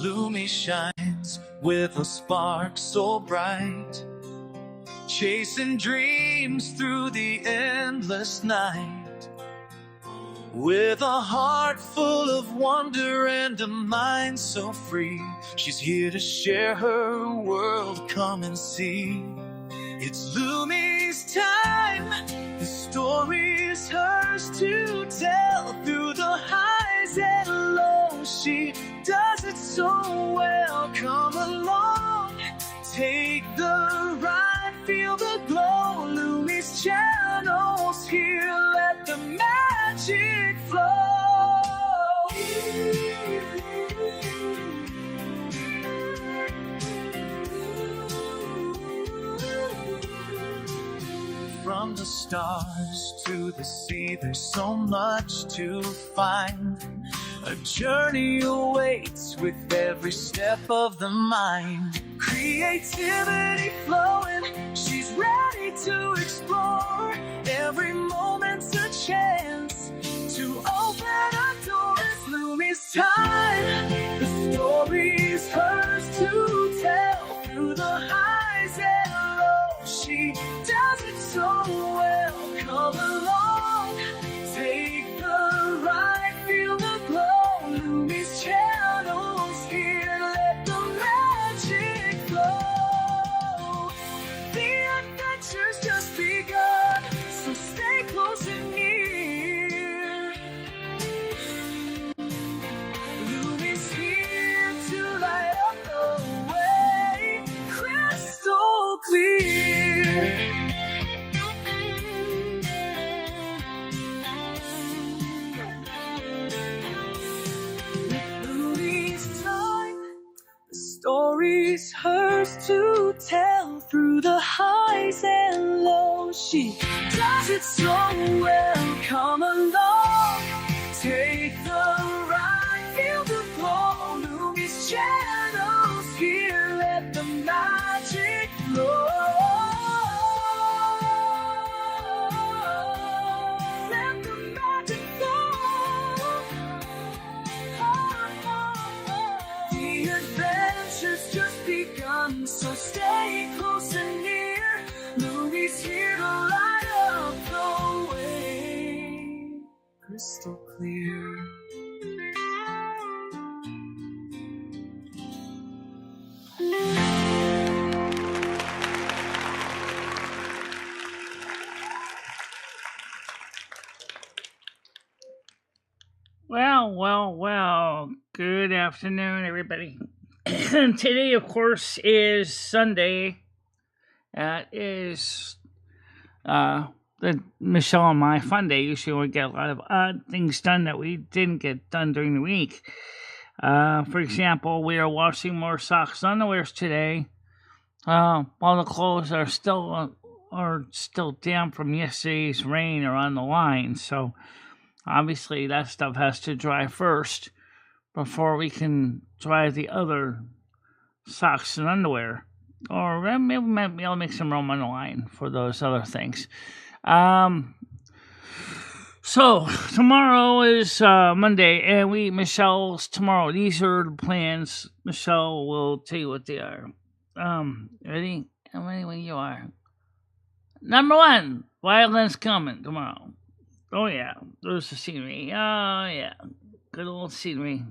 Lumi shines with a spark so bright, chasing dreams through the endless night. With a heart full of wonder and a mind so free, she's here to share her world, come and see. It's Lumi's time, the story's hers to tell. Through the highs and lows, she does it so well. Come along, take the ride, feel the glow. Lumi's channel's here, let the magic flow. From the stars to the sea, there's so much to find. A journey awaits with every step of the mind. Creativity flowing, she's ready to explore. Every moment's a chance to open a door. It's Lumi's time, the story's hers to tell. Through the highs and lows, she does it so well. Come along, take the ride, feel the glow. Lumi's channel's here, let the magic flow. The adventure's just begun, so stay close and near. Lumi's here to light up the way, crystal clear. Story's hers to tell. Through the highs and lows, she does it so well. Come along, take the ride, feel the glow. Lumi's channel's here, let the magic flow. Let the magic flow. The adventure's just begun, so stay close and near. Lumi's here to light up the way, crystal clear. Well, good afternoon, everybody. Today, of course, is Sunday. That is the Michelle and my fun day. Usually we get a lot of odd things done that we didn't get done during the week. For example, we are washing more socks and underwears today. While the clothes are still damp from yesterday's rain or on the line, so obviously that stuff has to dry first before we can dry the other socks and underwear. Or maybe I'll make some room on the line for those other things. So tomorrow is Monday, and Michelle's tomorrow. These are the plans. Michelle will tell you what they are. Ready? I'm ready when you are. Number 1, violin's coming tomorrow. Oh yeah, there's the scenery. Oh yeah, good old scenery.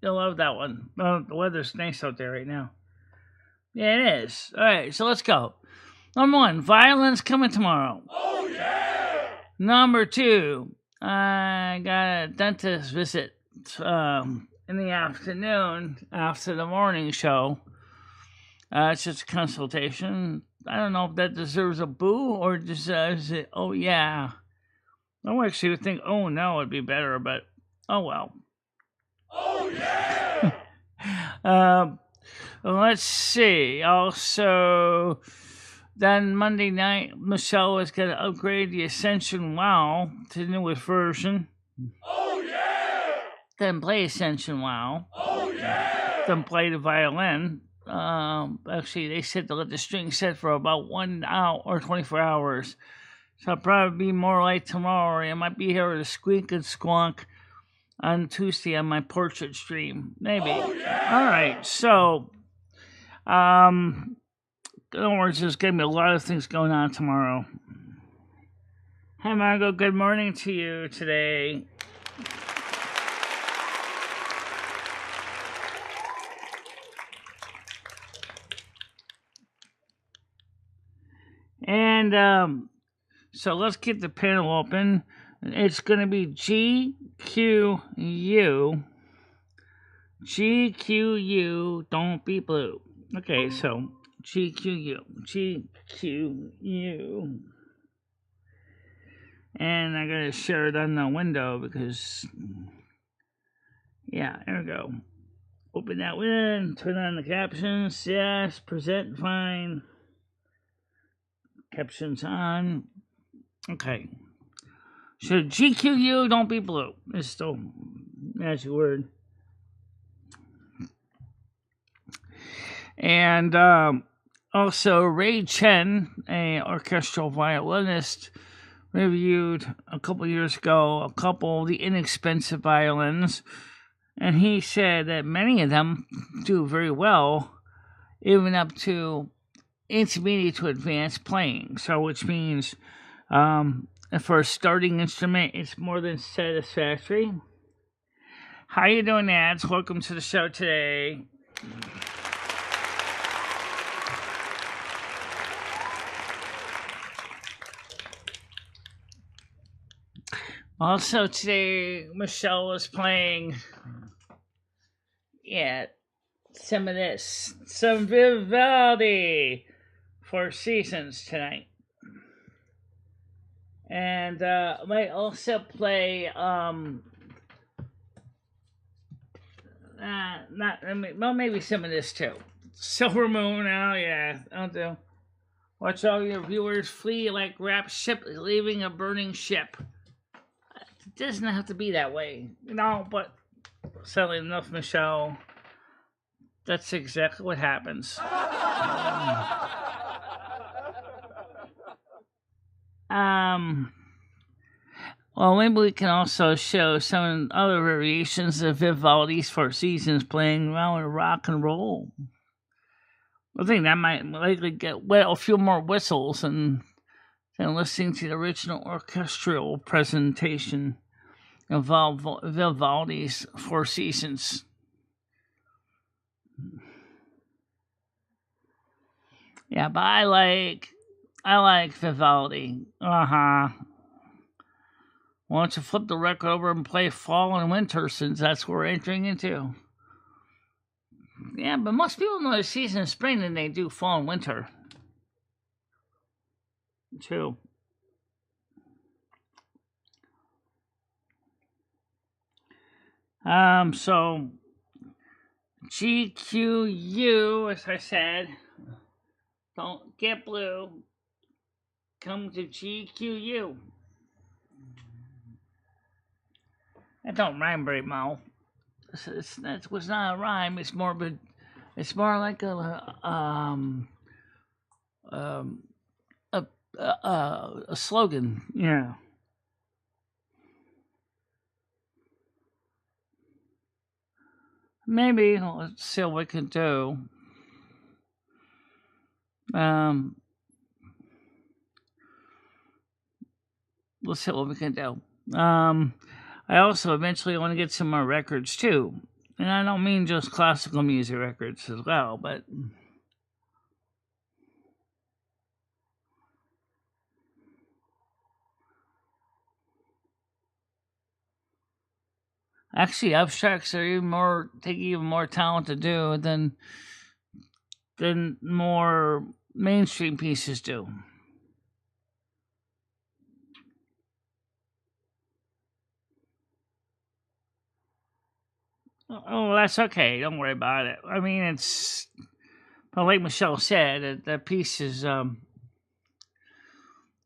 You'll love that one. Oh, the weather's nice out there right now. Yeah, it is. All right, so let's go. Number 1, violin's coming tomorrow. Oh yeah! Number 2, I got a dentist visit in the afternoon after the morning show. It's just a consultation. I don't know if that deserves a boo or deserves it. Oh yeah. I actually would think, oh no, would be better, but oh well. Oh yeah! Let's see. Also, then Monday night, Michelle was going to upgrade the Ascension WoW to the newest version. Oh yeah! Then play Ascension WoW. Oh yeah! Then play the violin. Actually, they said to let the string set for about 1 hour or 24 hours. So I'll probably be more like tomorrow. I might be here with a squeak and squonk on Tuesday on my portrait stream. Maybe. Oh, yeah. All right. So, in other words, there's going to be a lot of things going on tomorrow. Hi, Margot. Good morning to you today. And so let's get the panel open. It's going to be GQU. GQU, don't be blue. Okay, so GQU. GQU. And I gotta share it on the window because, yeah, there we go. Open that window, turn on the captions. Yes, present fine. Captions on. Okay. So GQU, don't be blue. It's still a magic word. And also Ray Chen, a orchestral violinist, reviewed a couple years ago a couple of the inexpensive violins, and he said that many of them do very well, even up to intermediate to advanced playing. So, which means for a starting instrument, it's more than satisfactory. How you doing, Ads? Welcome to the show today. Also today, Michelle was playing, some of this, some Vivaldi, Four Seasons tonight. And might also play, maybe some of this too. Silver Moon, oh yeah, I'll do. Watch all your viewers flee like wrapped ship leaving a burning ship. It doesn't have to be that way, but sadly enough, Michelle, that's exactly what happens. Well, maybe we can also show some other variations of Vivaldi's Four Seasons playing around rock and roll. I think that might likely get a few more whistles than listening to the original orchestral presentation of Vivaldi's Four Seasons. Yeah, but I like Vivaldi. Why don't you flip the record over and play Fall and Winter, since that's what we're entering into? Yeah, but most people know the season of spring than they do fall and winter. True. So GQU, as I said, don't get blue. Come to GQU. That don't rhyme very well. That was not a rhyme. It's more like a slogan. Yeah. Maybe let's see what we can do. Let's see what we can do. I also eventually want to get some more records too. And I don't mean just classical music records as well, but actually abstracts are take even more talent to do than more mainstream pieces do. Oh, that's okay. Don't worry about it. I mean, it's, but like Michelle said, the piece is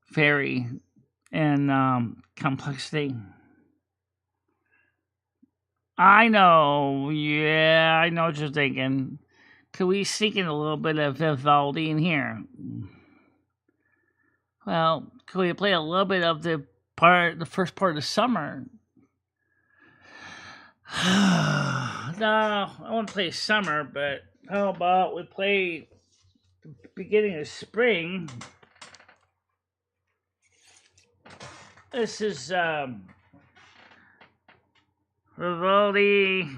vary in complexity. I know. Yeah, I know what you're thinking. Could we sneak in a little bit of Vivaldi in here? Well, could we play a little bit of the first part of summer? No, I want to play summer, but how about we play the beginning of spring? This is Vivaldi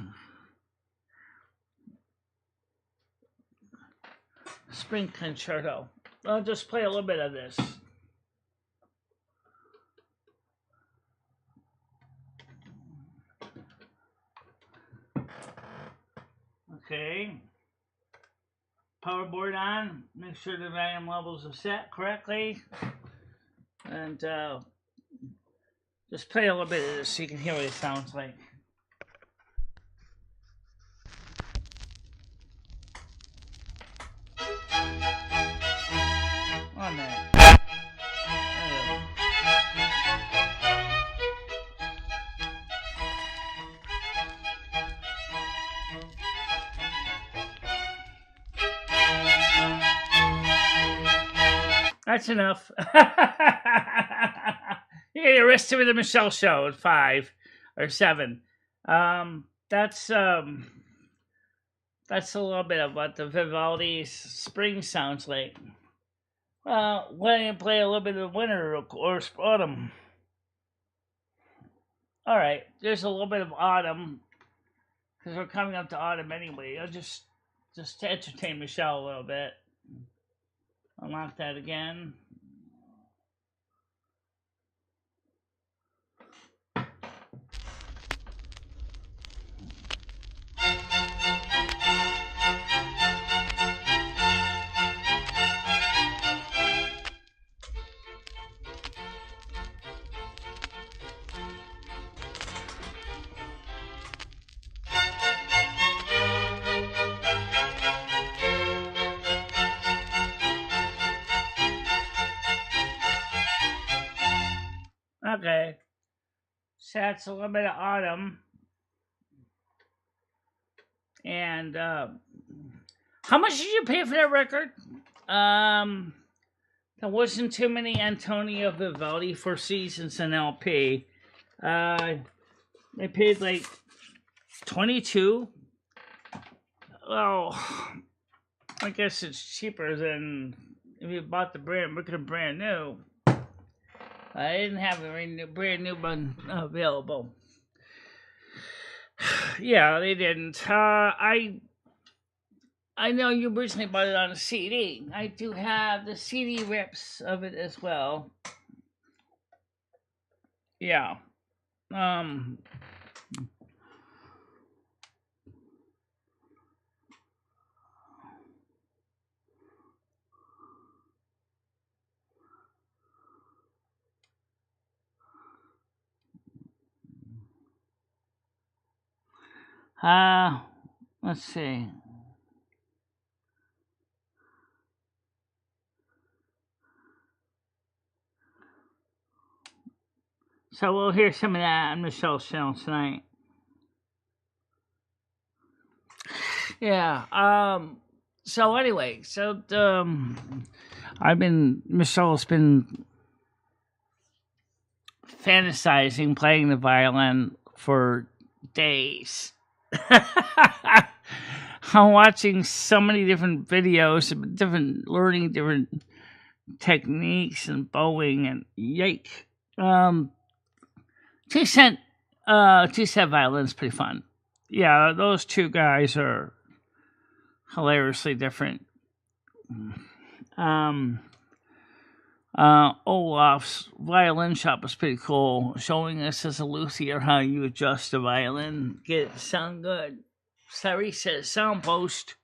Spring Concerto. I'll just play a little bit of this. Okay. Power board on. Make sure the volume levels are set correctly. And just play a little bit of this so you can hear what it sounds like. On there. That's enough. You get arrested with the Michelle Show at 5 or 7. That's a little bit of what the Vivaldi spring sounds like. Well, why don't you play a little bit of winter or autumn? All right, there's a little bit of autumn because we're coming up to autumn anyway. I'll just to entertain Michelle a little bit. Unlock that again. Okay. So that's a little bit of autumn. And how much did you pay for that record? There wasn't too many Antonio Vivaldi for Seasons and LP. I paid like 22. Well, I guess it's cheaper than if you bought the brand new. I didn't have a brand new one available. Yeah, they didn't. I know you originally bought it on a CD. I do have the CD rips of it as well. Yeah. Let's see. So we'll hear some of that on Michelle's channel tonight. Yeah. So anyway, Michelle's been fantasizing playing the violin for days. I'm watching so many different videos, learning different techniques and bowing and yike. Two-set violin's pretty fun. Yeah, those two guys are hilariously different. Olaf's violin shop was pretty cool, showing us as a luthier how you adjust a violin, get it to sound good. Sari says sound post.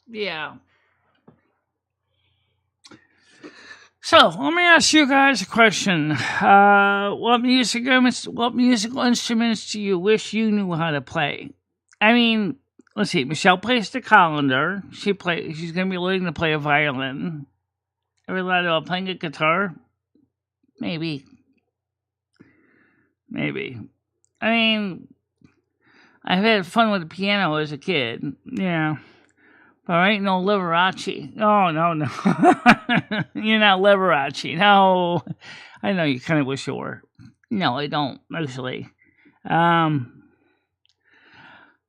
Yeah. So let me ask you guys a question. What musical instruments do you wish you knew how to play? I mean, let's see. Michelle plays the colander. She's going to be learning to play a violin. Ever thought about playing a guitar? Maybe. I mean, I've had fun with the piano as a kid. Yeah. But I ain't no Liberace. Oh, no, no. You're not Liberace. No. I know you kind of wish you were. No, I don't, actually.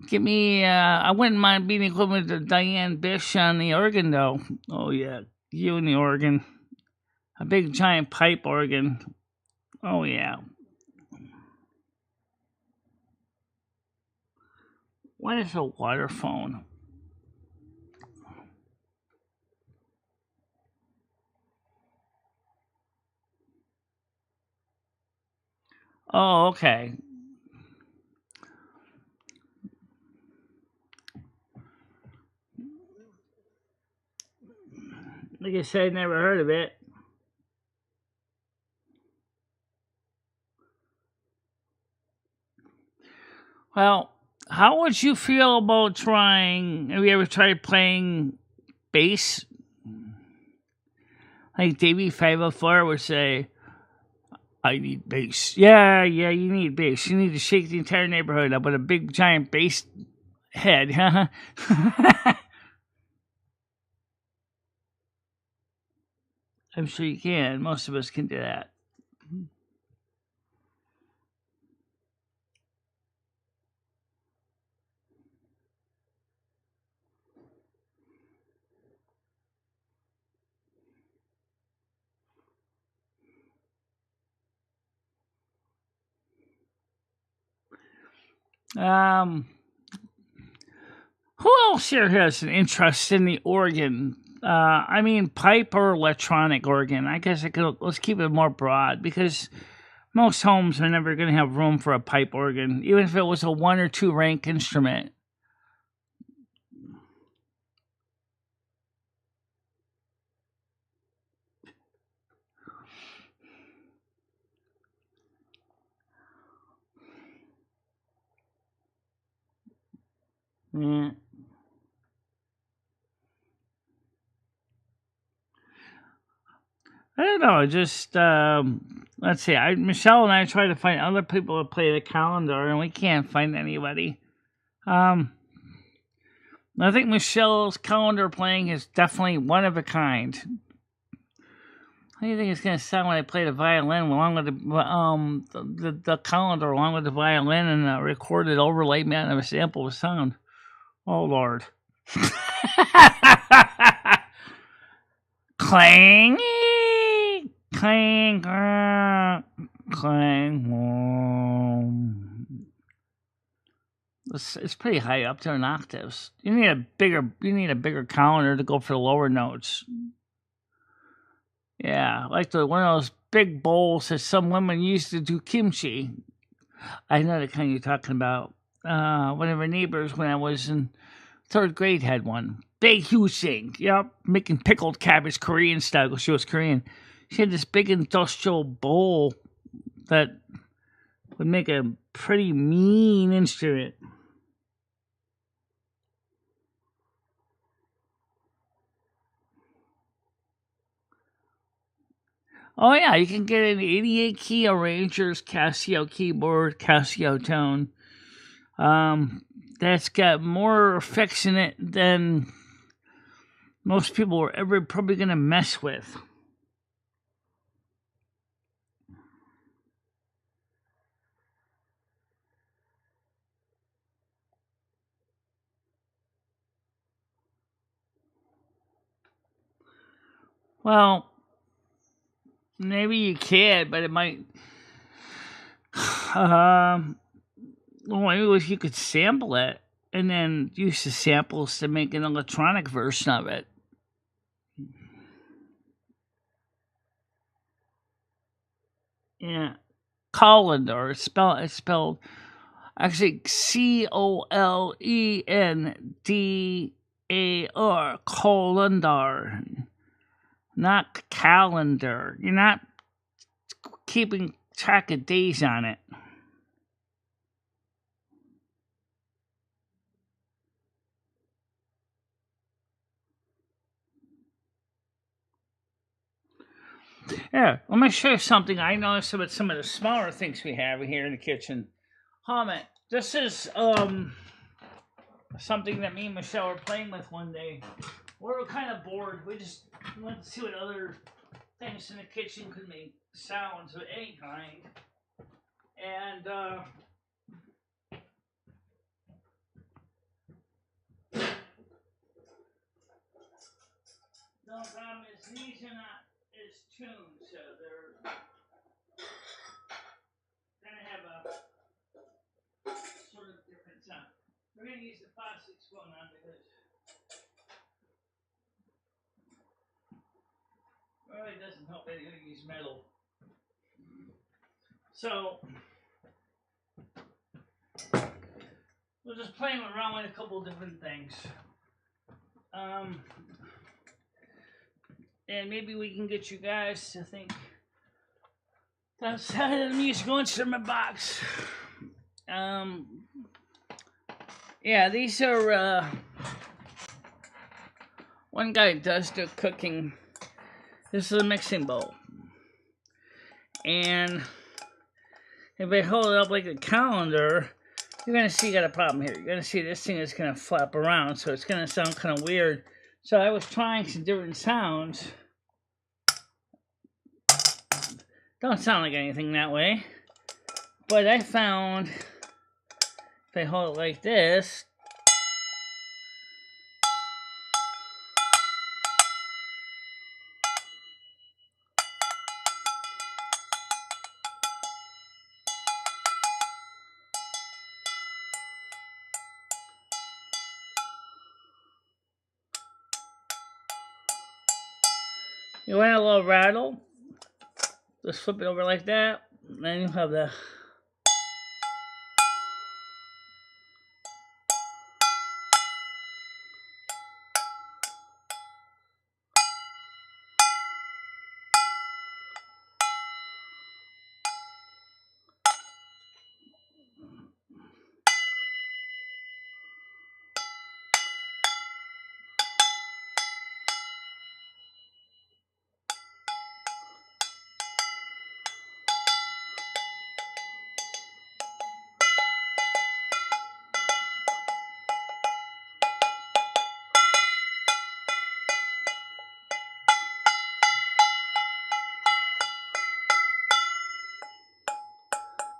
Give me, I wouldn't mind being equivalent to Diane Bish on the organ, though. Oh, yeah. You and the organ. A big giant pipe organ. Oh, yeah. What is a water phone? Oh, okay. Like I said, never heard of it. Well, how would you feel about trying? Have you ever tried playing bass? Like Davey 504 would say, I need bass. Yeah, you need bass. You need to shake the entire neighborhood up with a big giant bass head. I'm sure you can. Most of us can do that. Um, who else here has an interest in the organ? I mean, pipe or electronic organ. I guess let's keep it more broad because most homes are never going to have room for a pipe organ, even if it was a 1 or 2 rank instrument. Yeah. I don't know. Just let's see. Michelle and I try to find other people to play the calendar, and we can't find anybody. I think Michelle's calendar playing is definitely one of a kind. How do you think it's going to sound when I play the violin along with the calendar along with the violin and a recorded overlay man of a sample of sound? Oh Lord! Clang, clang, clang. It's pretty high up there in octaves. You need a bigger calendar to go for the lower notes. Yeah, like one of those big bowls that some women used to do kimchi. I know the kind you're talking about. One of our neighbors when I was in 3rd grade had one. Big, huge thing. Yep, making pickled cabbage Korean style because she was Korean. She had this big industrial bowl that would make a pretty mean instrument. Oh yeah, you can get an 88 key arranger's Casio keyboard, Casio tone. That's got more effects in it than most people are ever probably gonna mess with. Well, maybe you can, but it might. Well, maybe if you could sample it and then use the samples to make an electronic version of it. Yeah, colander. It's spelled actually Colendar. Colander, not calendar. You're not keeping track of days on it. Yeah, let me show you something I noticed about some of the smaller things we have here in the kitchen. Hold on a minute. This is something that me and Michelle were playing with one day. We were kind of bored. We just wanted to see what other things in the kitchen could make sounds of any kind. And the problem is these are not as tuned, so they're gonna have a sort of different sound. We're gonna use the plastics going on because it really doesn't help any to use metal. So we're just playing around with a couple of different things. And maybe we can get you guys to think outside of the musical instrument box. Yeah, these are, one guy does the cooking. This is a mixing bowl. And if I hold it up like a calendar, you're going to see you got a problem here. You're going to see this thing is going to flap around, so it's going to sound kind of weird. So I was trying some different sounds. Don't sound like anything that way. But I found, if I hold it like this, you want a little rattle, just flip it over like that, and then you have the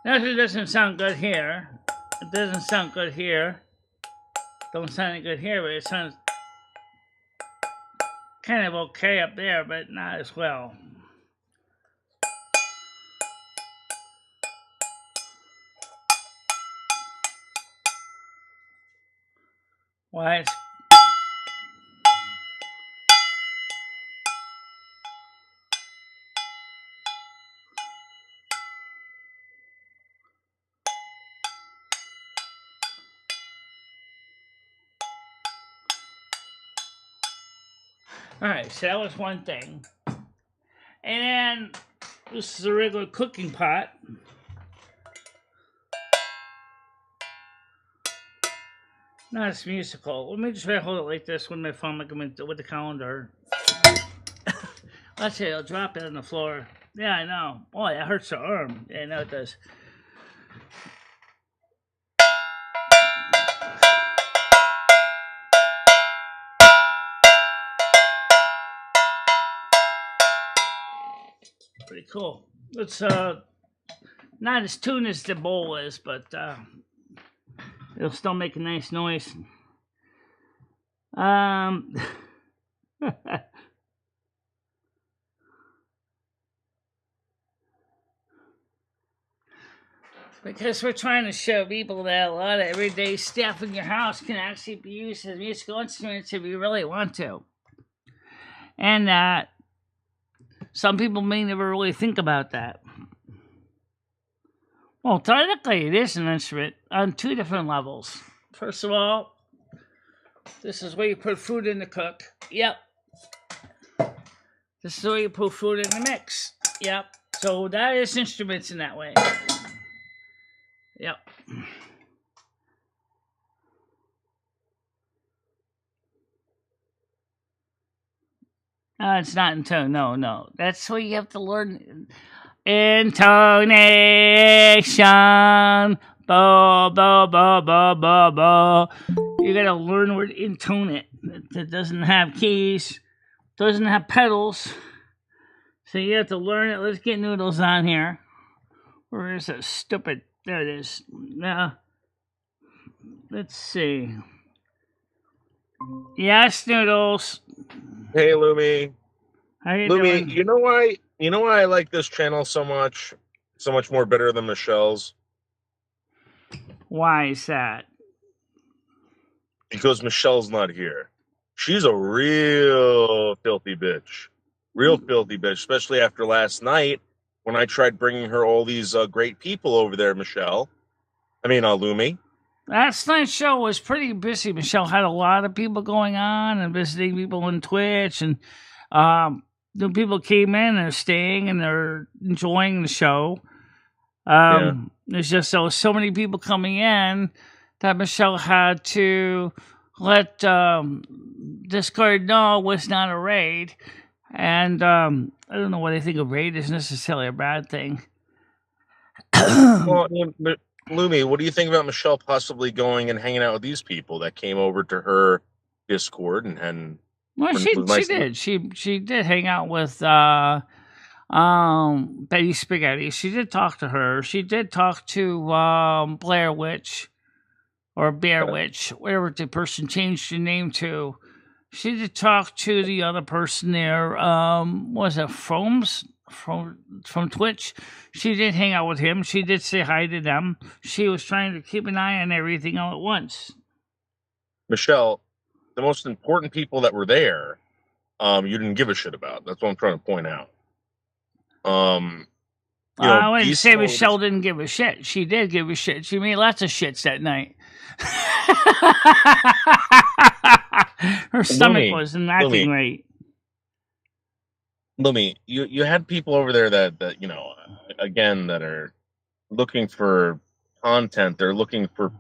now it doesn't sound good here. It doesn't sound good here. Don't sound any good here, but it sounds kind of okay up there, but not as well. Why it's Alright, so that was one thing. And then this is a regular cooking pot. Not as musical. Let me just try to hold it like this with my phone, like I'm with the calendar. Let's say I'll drop it on the floor. Yeah, I know. Oh, that hurts the arm. Yeah, I know it does. Pretty cool. It's not as tuned as the bowl is, but it'll still make a nice noise. Because we're trying to show people that a lot of everyday stuff in your house can actually be used as musical instruments if you really want to. And that some people may never really think about that. Well, technically, it is an instrument on two different levels. First of all, this is where you put food in to cook. Yep. This is where you put food in the mix. Yep. So that is instruments in that way. Yep. It's not in tone. No. That's what you have to learn. Intonation Ba ba ba ba ba ba. You gotta learn where to intune it. It doesn't have keys, doesn't have pedals, so you have to learn it. Let's get Noodles on here. Where is that stupid? There it is. Now, let's see. Yes, Noodles. Hey, Lumi. How you Lumi, doing? you know why I like this channel so much more better than Michelle's? Why is that? Because Michelle's not here. She's a real filthy bitch. Real filthy bitch, especially after last night when I tried bringing her all these great people over there, Lumi. Last night's show was pretty busy. Michelle had a lot of people going on and visiting people on Twitch, and the people came in and are staying and they're enjoying the show. There's just so many people coming in that Michelle had to let Discord know it was not a raid. And I don't know what I think a raid is necessarily a bad thing. Well, Lumi, what do you think about Michelle possibly going and hanging out with these people that came over to her Discord and Well, she did. She did hang out with Betty Spaghetti. She did talk to her. She did talk to Blair Witch or Bear Witch, whatever the person changed the name to. She did talk to the other person there. Was it Froms from Twitch? She did hang out with him. She did say hi to them. She was trying to keep an eye on everything all at once. Michelle, the most important people that were there, you didn't give a shit about. That's what I'm trying to point out. I wouldn't say Michelle didn't give a shit. She did give a shit. She made lots of shits that night. Her stomach wasn't acting right. Lumi, you had people over there that again, that are looking for content. They're looking for.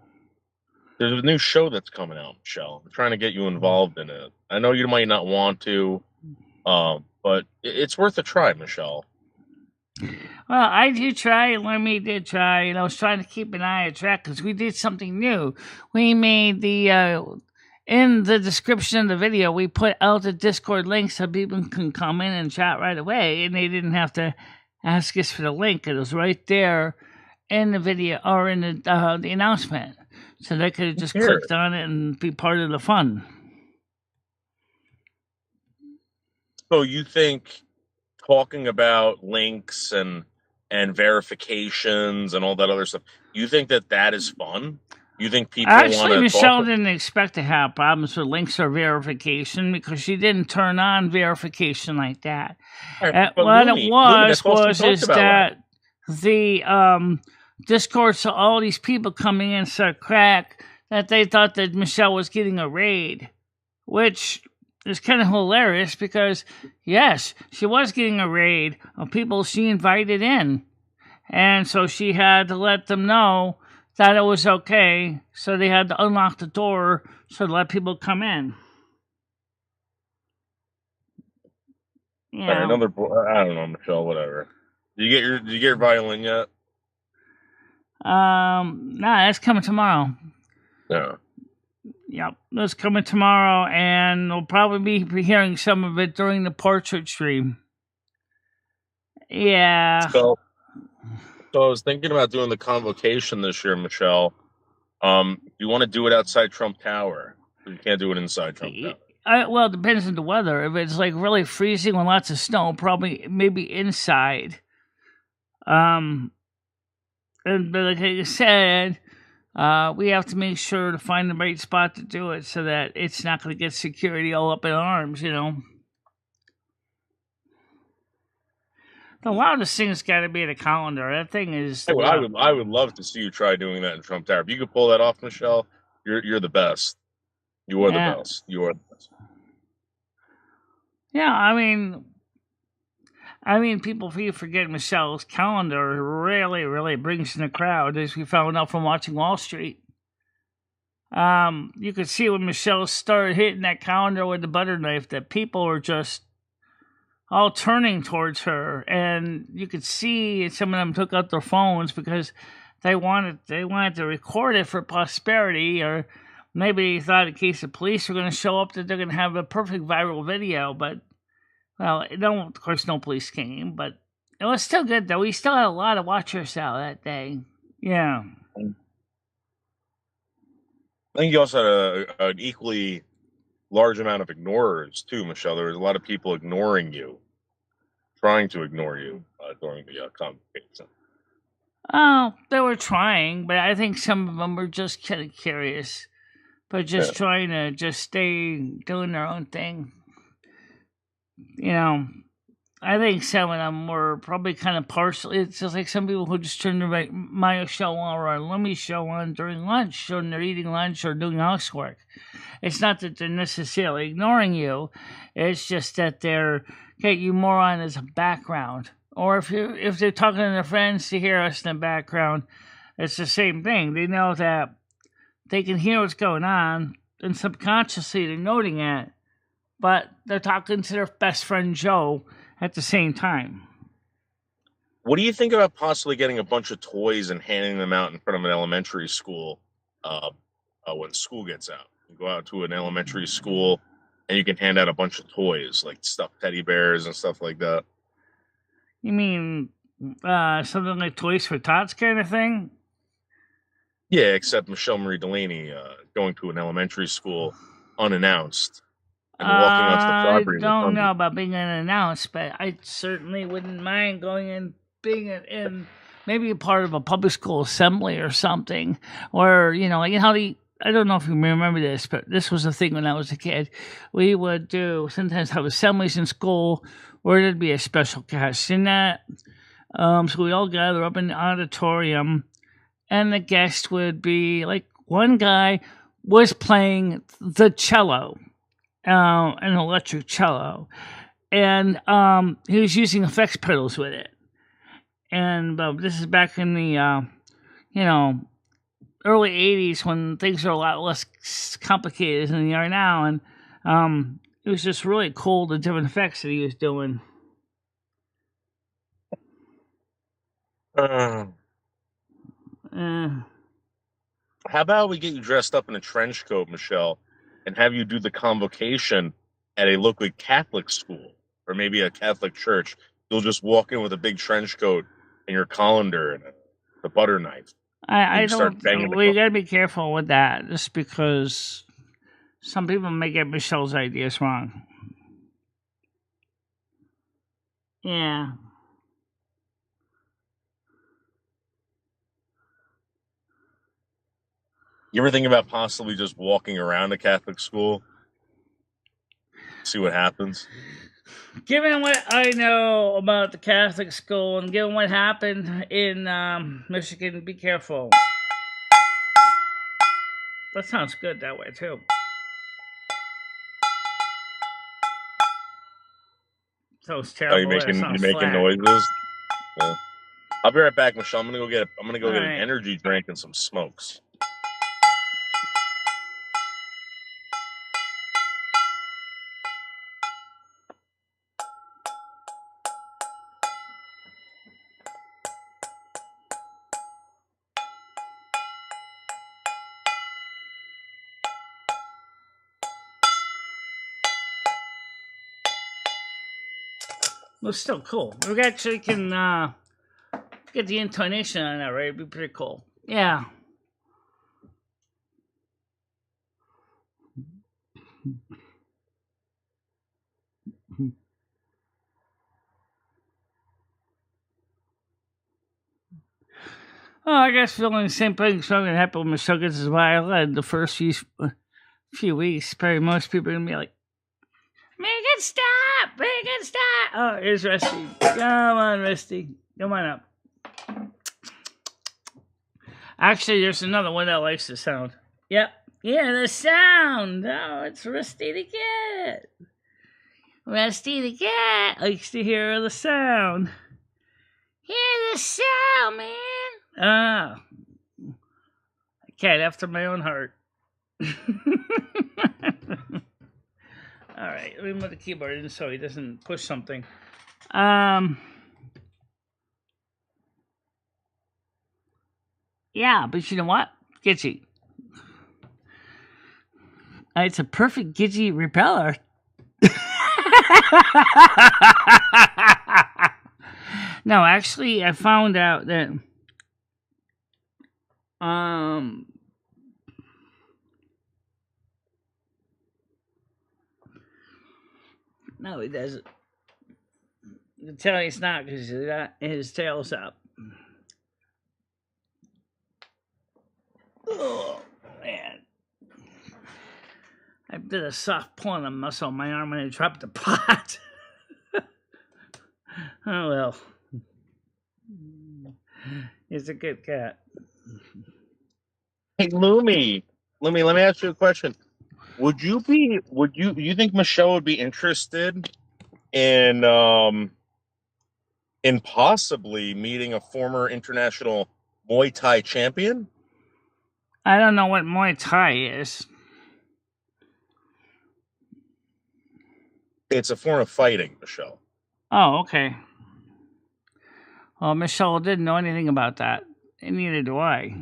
There's a new show that's coming out, Michelle. I'm trying to get you involved in it. I know you might not want to, but it's worth a try, Michelle. Well, I did try. Lumi did try, and I was trying to keep an eye on track because we did something new. We made in the description of the video, we put out the Discord link so people can come in and chat right away, and they didn't have to ask us for the link. It was right there in the video or in the announcement, so they could have just clicked on it and be part of the fun. So you think talking about links and verifications and all that other stuff, you think that is fun? You think people actually Michelle didn't expect to have problems with links or verification because she didn't turn on verification like that. What Lumi, it was is that the Discord saw all these people coming in so crack that they thought that Michelle was getting a raid, which is kind of hilarious because, yes, she was getting a raid of people she invited in. And so she had to let them know that it was okay. So they had to unlock the door so to let people come in. Yeah. I don't know, Michelle, whatever. Did you get your violin yet? Nah, that's coming tomorrow. Yeah. Yep, that's coming tomorrow, and we'll probably be hearing some of it during the portrait stream. Yeah. So I was thinking about doing the convocation this year, Michelle. You want to do it outside Trump Tower? You can't do it inside Trump Tower. Well, it depends on the weather. If it's like really freezing with lots of snow, maybe inside. And like I said, we have to make sure to find the right spot to do it so that it's not going to get security all up in arms, you know. The loudest thing's got to be the calendar. That thing is. I would love to see you try doing that in Trump Tower. If you could pull that off, Michelle, you're the best. You are the best. You are the best. Yeah, I mean, people forget Michelle's calendar really, really brings in the crowd, as we found out from watching Wall Street. You could see when Michelle started hitting that calendar with the butter knife that people were just all turning towards her, and you could see some of them took out their phones because they wanted to record it for posterity, or maybe they thought in case the police were going to show up that they're going to have a perfect viral video. But well, no, of course, no police came. But it was still good though. We still had a lot of watchers out that day. Yeah. I think you also had an equally large amount of ignorers too, Michelle. There was a lot of people ignoring you, trying to ignore you during the convocation. Oh, they were trying, but I think some of them were just kind of curious, but just trying to just stay doing their own thing. You know, I think some of them were probably kind of partial. It's just like some people who just turn my show on or a Lumi show on during lunch, when they're eating lunch or doing housework. It's not that they're necessarily ignoring you. It's just that they're get you more on as a background. Or if they're talking to their friends to hear us in the background, it's the same thing. They know that they can hear what's going on, and subconsciously they're noting it, but they're talking to their best friend Joe at the same time. What do you think about possibly getting a bunch of toys and handing them out in front of an elementary school when school gets out? You go out to an elementary school and you can hand out a bunch of toys, like stuffed teddy bears and stuff like that. You mean something like Toys for Tots kind of thing? Yeah, except Michelle Marie Delaney going to an elementary school unannounced and walking onto the property. I don't know about being unannounced, but I certainly wouldn't mind going and being in maybe a part of a public school assembly or something. Or, like how I don't know if you remember this, but this was a thing when I was a kid. We would sometimes have assemblies in school where there'd be a special guest in that. So we'd all gather up in the auditorium, and the guest would be like one guy was playing the cello, an electric cello, and he was using effects pedals with it. And this is back in the early 80s when things are a lot less complicated than they are now, and it was just really cool, the different effects that he was doing. How about we get you dressed up in a trench coat, Michelle, and have you do the convocation at a local Catholic school or maybe a Catholic church? You'll just walk in with a big trench coat and your colander and the butter knife. I don't. We gotta be careful with that, just because some people may get Michelle's ideas wrong. Yeah. You ever think about possibly just walking around a Catholic school? See what happens? Given what I know about the Catholic school and given what happened in Michigan, be careful. That sounds good that way, too. Sounds terrible. You making noises? Yeah. I'll be right back, Michelle. I'm gonna go get an energy drink and some smokes. Well, still cool. We actually can get the intonation on that, right? It'd be pretty cool. Yeah. Oh, I guess feeling the same thing so gonna happen with Michelle gets as well. The first few weeks, probably most people are gonna be like, Megan, stop! Megan, stop! Oh, here's Rusty. Come on, Rusty. Come on up. Actually, there's another one that likes the sound. Yep. Yeah, the sound. Oh, it's Rusty the cat. Rusty the cat likes to hear the sound. Hear the sound, man. Ah. A cat after my own heart. All right, let me move the keyboard in so he doesn't push something. Yeah, but you know what? Gidgey. It's a perfect Gidgey repeller. No, actually, I found out that no, he doesn't. I can tell he's not because his tail's up. Oh man, I did a soft pull on the muscle on my arm when I dropped the pot. Oh well, he's a good cat. Hey, Lumi, let me ask you a question. Would you think Michelle would be interested in possibly meeting a former international Muay Thai champion? I don't know what Muay Thai is. It's a form of fighting, Michelle. Oh, okay. Well, Michelle didn't know anything about that, and neither do I.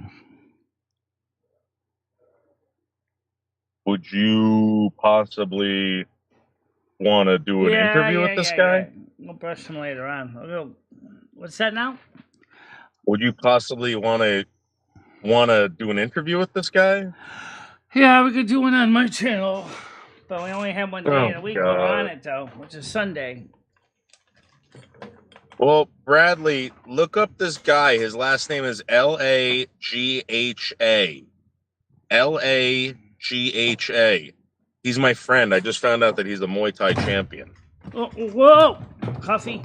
Would you possibly want to do an interview with this guy? We'll brush him later on. What's that now? Would you possibly want to do an interview with this guy? Yeah, we could do one on my channel, but we only have one day in a week God. we're on it though, which is Sunday. Well, Bradley, look up this guy. His last name is Lagha. Lagha. He's my friend. I just found out that he's a Muay Thai champion. Oh, whoa! Coffee.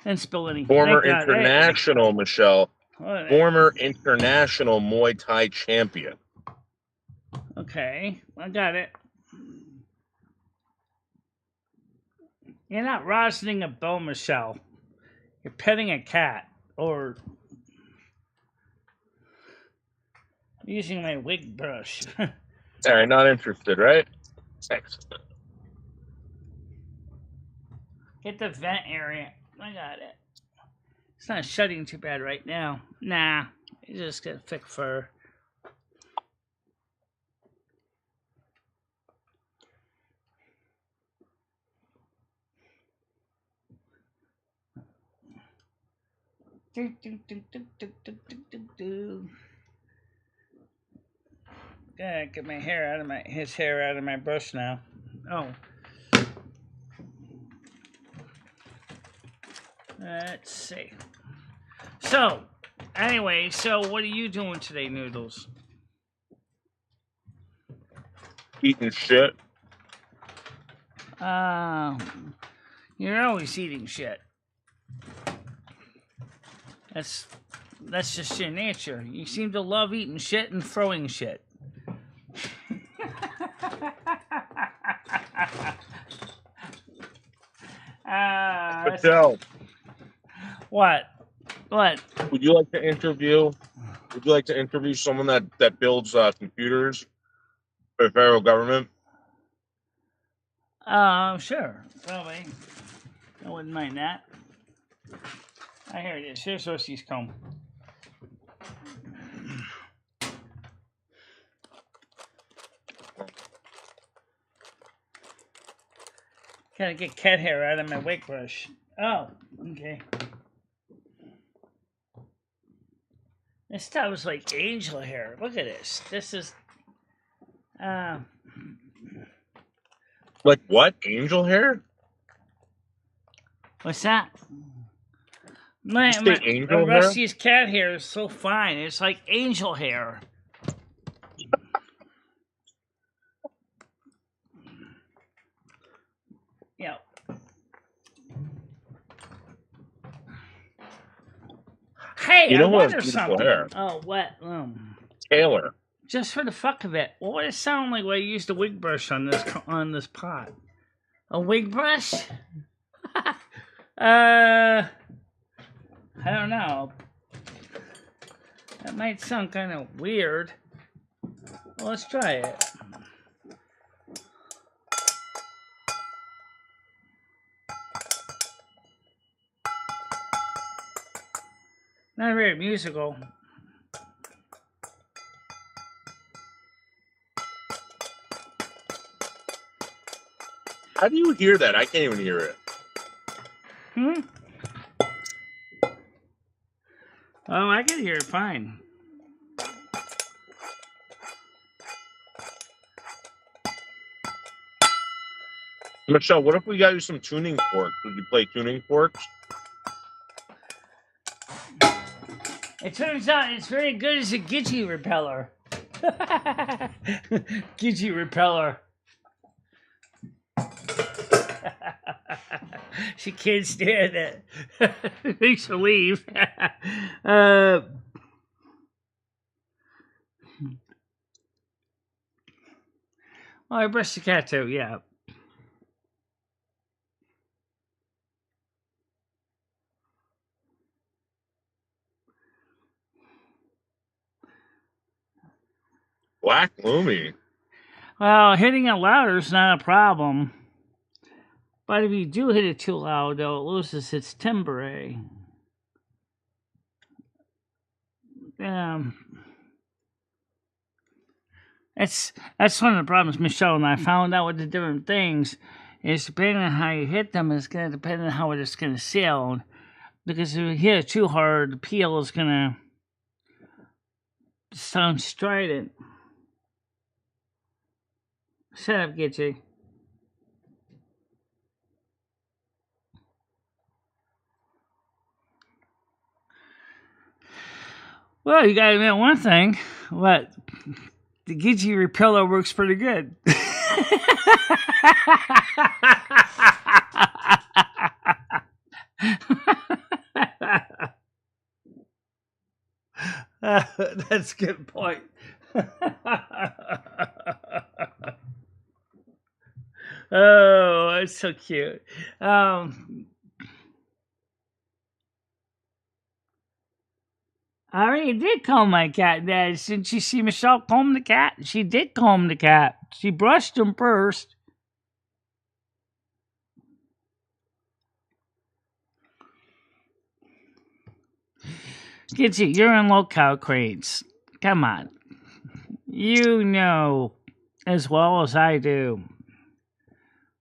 And spill any. Former international, Michelle. Oh, Former international Muay Thai champion. okay, I got it. You're not rosening a bow, Michelle. You're petting a cat or using my wig brush. All right, not interested, right? Thanks. Get the vent area. I got it. It's not shutting too bad right now. Nah, you just get thick fur. Gotta get my hair out of his hair out of my brush now. Oh. Let's see. So, anyway, what are you doing today, Noodles? Eating shit. You're always eating shit. That's just your nature. You seem to love eating shit and throwing shit. Michelle, what? would you like to interview? Would you like to interview someone that builds computers for the federal government? Sure. Probably. I wouldn't mind that. Here it is. Here's Rosie's comb. Gotta get cat hair out of my wig brush. Oh, okay. This stuff is like angel hair. Look at this. This is, Like what? Angel hair? what's that? Angel hair? Rusty's cat hair is so fine. It's like angel hair. Yeah. Hey, I wonder something. Hair? Oh, what? Taylor. Just for the fuck of it, what would it sound like when I used a wig brush on this pot? A wig brush? I don't know. That might sound kind of weird. Well, let's try it. Not very musical. How do you hear that? I can't even hear it. Hmm? Oh, I can hear it fine. Michelle, what if we got you some tuning forks? Would you play tuning forks? It turns out it's very good as a Gidgee repeller. Gidgee repeller. She can't stand it. Makes her leave. I brushed the cat too, yeah. Black Lumi. Well, hitting it louder is not a problem. But if you do hit it too loud, though, it loses its timbre. That's one of the problems Michelle and I found out with the different things. Is depending on how you hit them, it's going to depend on how it's going to sound. Because if you hit it too hard, the peel is going to sound strident. Shut up, Gitchy. Well, you gotta admit one thing. What? The Gidgee repeller works pretty good. That's a good point. Oh, that's so cute. I already did comb my cat. Didn't you see Michelle comb the cat? She did comb the cat. She brushed him first. Gidgee, you're in low-cow crates. Come on. You know as well as I do.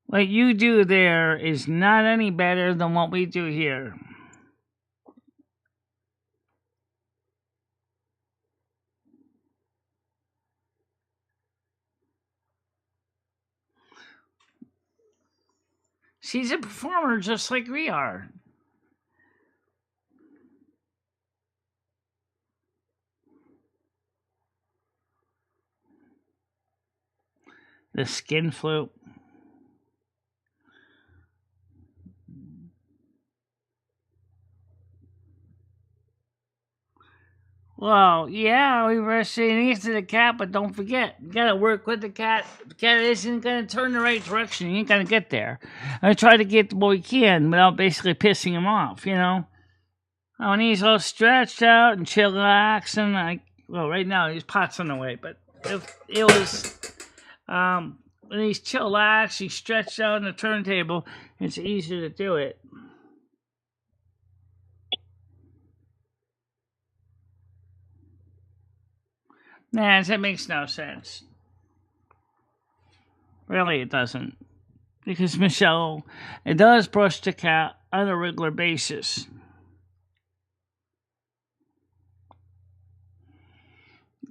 What you do there is not any better than what we do here. She's a performer just like we are. The skin flute. Well, yeah, we were saying next to the cat, but don't forget, you gotta work with the cat. The cat isn't gonna turn the right direction. You ain't gonna get there. I try to get what we can without basically pissing him off, you know? When he's all stretched out and chillaxing, well, right now his pot's on the way, but if it was, when he's chillaxed, he's stretched out on the turntable, it's easier to do it. Nah, that makes no sense. Really, it doesn't. Because Michelle, it does brush the cat on a regular basis.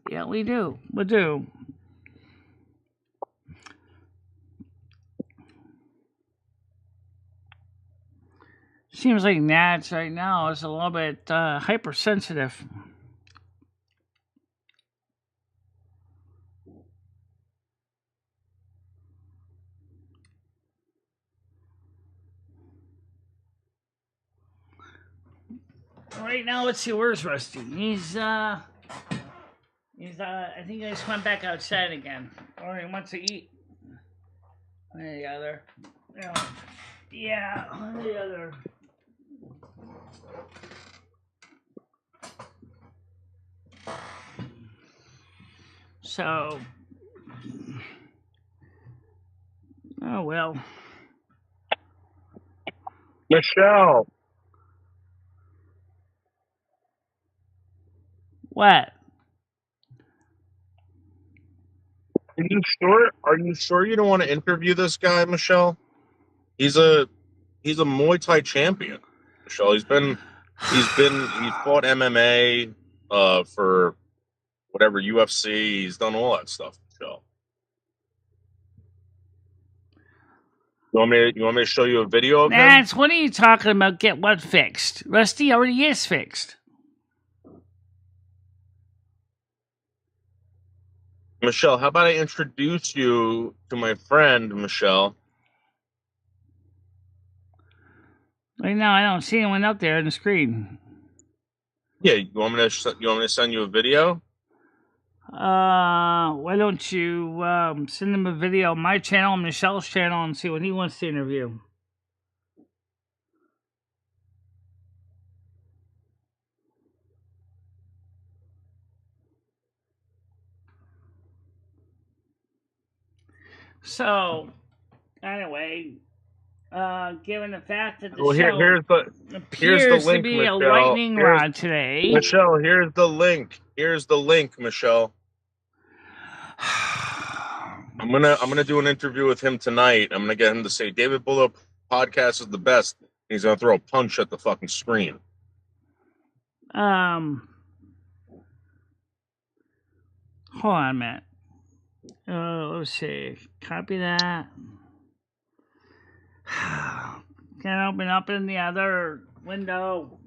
Yeah, we do. We do. Seems like Nats right now is a little bit hypersensitive. Right now, let's see, where's Rusty? I think he just went back outside again. Or he wants to eat. One or the other. Yeah, one or the other. So, oh well. Michelle, What? are you sure? Are you sure you don't want to interview this guy, Michelle? He's a Muay Thai champion, Michelle. He's fought MMA for whatever UFC. He's done all that stuff, Michelle. You want me to show you a video of him? That's what are you talking about? Get what fixed? Rusty already is fixed. Michelle, how about I introduce you to my friend, Michelle? Right now, I don't see anyone out there on the screen. Yeah, you want me to send you a video? Why don't you send him a video on my channel, Michelle's channel, and see what he wants to interview. So, anyway, given the fact that the show appears the link, to be Michelle. a lightning rod today, Michelle, here's the link. Michelle. I'm gonna do an interview with him tonight. I'm gonna get him to say David Bullock podcast is the best. He's gonna throw a punch at the fucking screen. hold on a minute. Let's see. Copy that. Can open up in the other window.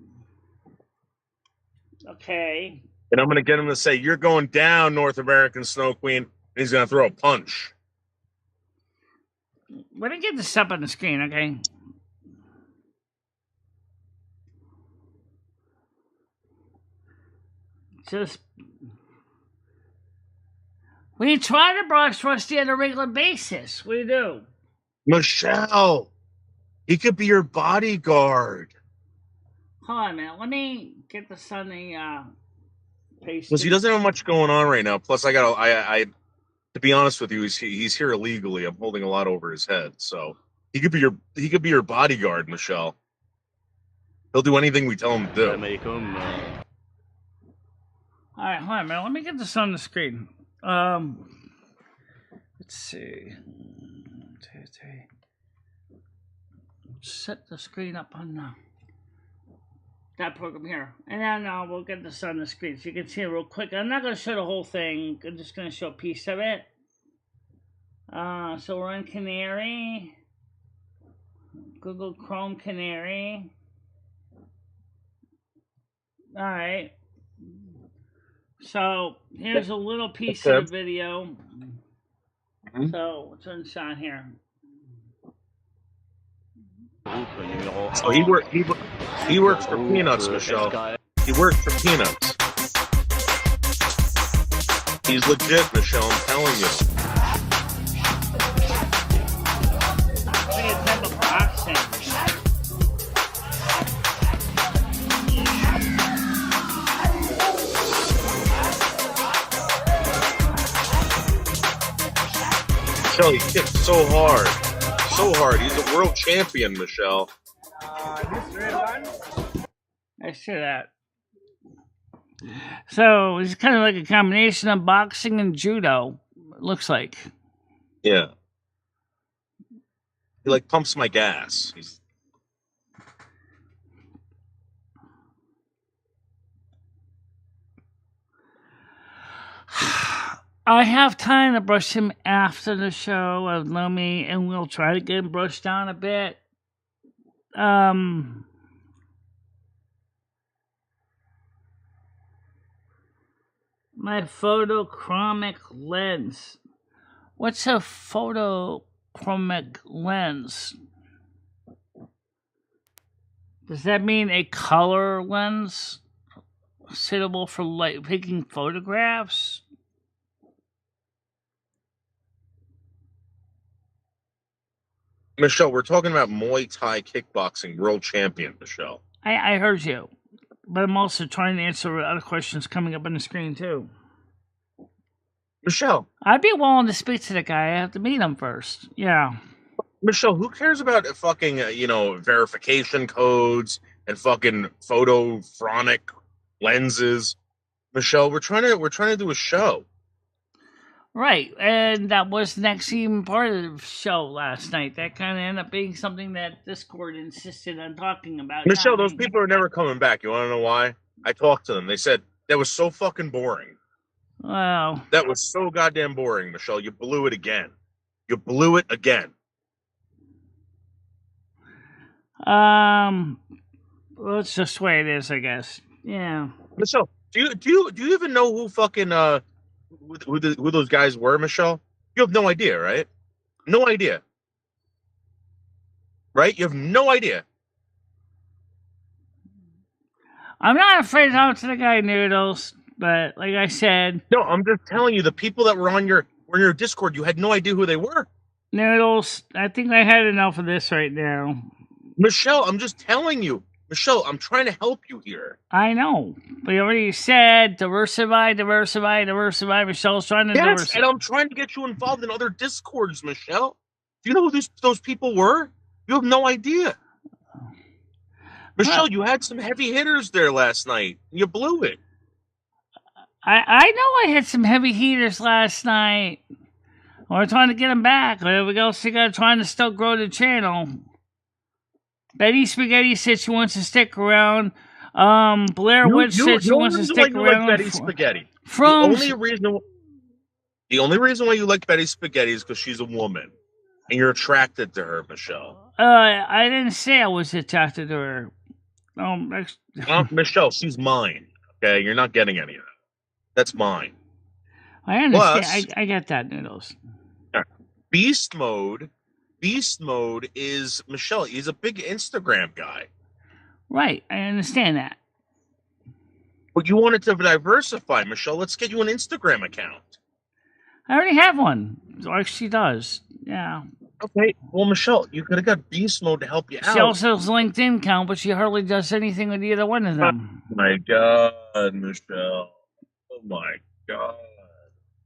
Okay. And I'm gonna get him to say, "You're going down, North American Snow Queen." And he's gonna throw a punch. Let me get this up on the screen, okay? Just we try to brush Rusty on a regular basis. What do you do? Michelle, he could be your bodyguard. Hold on, man. Let me get this on the page. Because he doesn't have much going on right now. Plus, I to be honest with you, he's here illegally. I'm holding a lot over his head, so he could be your bodyguard, Michelle. He'll do anything we tell him to do. All right, hold on, man. Let me get this on the screen. Let's see. 1, 2, 3. Set the screen up on that program here, and then we'll get this on the screen so you can see it real quick. I'm not going to show the whole thing. I'm just going to show a piece of it. So we're in Canary, Google Chrome Canary. All right. So here's a little piece of the video. So what's on shot here? So he works for Peanuts, Michelle. He works for Peanuts. He's legit, Michelle. I'm telling you. Michelle, he kicked so hard. So hard. He's a world champion, Michelle. I see that. So it's kind of like a combination of boxing and judo. It looks like. Yeah. He like pumps my gas. I have time to brush him after the show of Lumi, and we'll try to get him brushed down a bit. My photochromic lens. What's a photochromic lens? Does that mean a color lens suitable for like taking photographs? Michelle, we're talking about Muay Thai kickboxing world champion, Michelle. I heard you. But I'm also trying to answer other questions coming up on the screen, too. Michelle. I'd be willing to speak to the guy. I have to meet him first. Yeah. Michelle, who cares about fucking, verification codes and fucking photophonic lenses? Michelle, we're trying to do a show. Right, and that was the next even part of the show last night. That kind of ended up being something that Discord insisted on talking about. Michelle, Not those me. people are never coming back. You want to know why? I talked to them. They said that was so fucking boring. Well, That was so goddamn boring, Michelle. You blew it again. You blew it again. well, it's just the way it is, I guess. Yeah. Michelle, do you even know who fucking who those guys were, Michelle? You have no idea, right? No idea. Right? You have no idea. I'm not afraid to talk to the guy Noodles, but like I said, No, I'm just telling you, the people that were on your Discord, you had no idea who they were. Noodles, I think I had enough of this right now. Michelle, I'm just telling you. Michelle, I'm trying to help you here. I know, but you already said diversify. Michelle's trying to diversify. And I'm trying to get you involved in other Discords, Michelle. Do you know who those people were? You have no idea. Michelle, you had some heavy hitters there last night. You blew it. I know I had some heavy heaters last night. We're trying to get them back. We also got trying to still grow the channel. Betty Spaghetti said she wants to stick around. Blair Witch said she wants to stick around. Like Betty Spaghetti. From the only reason why you like Betty Spaghetti is because she's a woman and you're attracted to her, Michelle. I didn't say I was attracted to her. Michelle, she's mine. Okay, you're not getting any of that. That's mine. I understand. I get that, Noodles. Beast mode is Michelle. He's a big Instagram guy. Right, I understand that. But you wanted to diversify, Michelle. Let's get you an Instagram account. I already have one. Like she does. Yeah. Okay. Well, Michelle, you could have got Beast mode to help you out. She also has LinkedIn account, but she hardly does anything with either one of them. Oh my God, Michelle. Oh my God.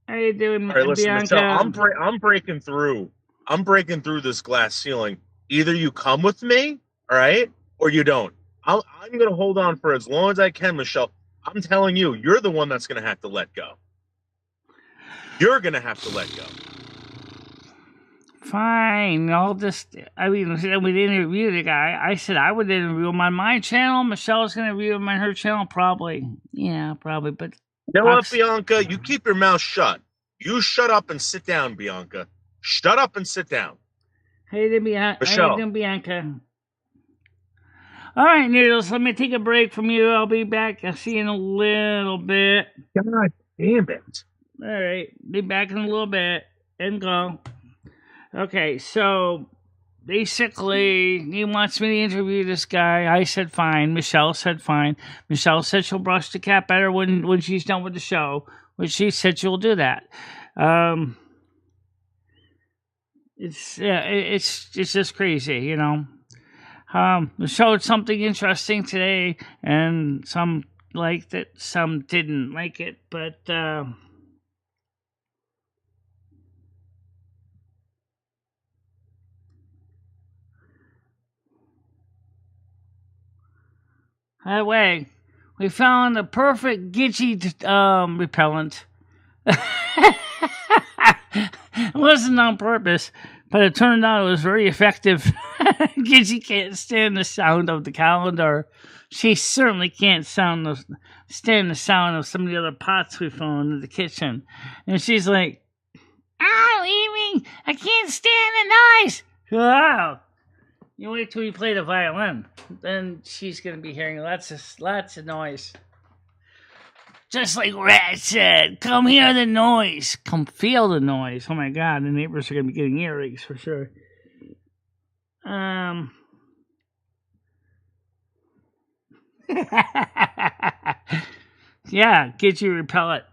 How you doing, all right, listen, Bianca? Michelle, I'm breaking through. I'm breaking through this glass ceiling. Either you come with me, all right, or you don't. I'm going to hold on for as long as I can, Michelle. I'm telling you, you're the one that's going to have to let go. You're going to have to let go. Fine. We interview the guy. I said I would interview him on my channel. Michelle's going to interview him on her channel, probably. Yeah, probably. But you know what, Bianca? You keep your mouth shut. You shut up and sit down, Bianca. Shut up and sit down. Hey there, Bianca. Michelle. How you doing, Bianca? All right, Noodles, let me take a break from you. I'll be back. I'll see you in a little bit. God damn it. All right, be back in a little bit and go. Okay, so basically, he wants me to interview this guy. I said fine. Michelle said fine. Michelle said she'll brush the cat better when she's done with the show, which she said she'll do that. It's just crazy, you know. The showed something interesting today, and some liked it, some didn't like it, but that way, we found the perfect Gitchy repellent. It wasn't on purpose, but it turned out it was very effective. Gitchy can't stand the sound of the calendar. She certainly can't stand the sound of some of the other pots we found in the kitchen. And she's like, leaving! I can't stand the noise! Wow! You wait till we play the violin. Then she's going to be hearing lots of noise. Just like Rat said, come hear the noise. Come feel the noise. Oh my God, the neighbors are going to be getting earaches for sure. Yeah, get you repellent.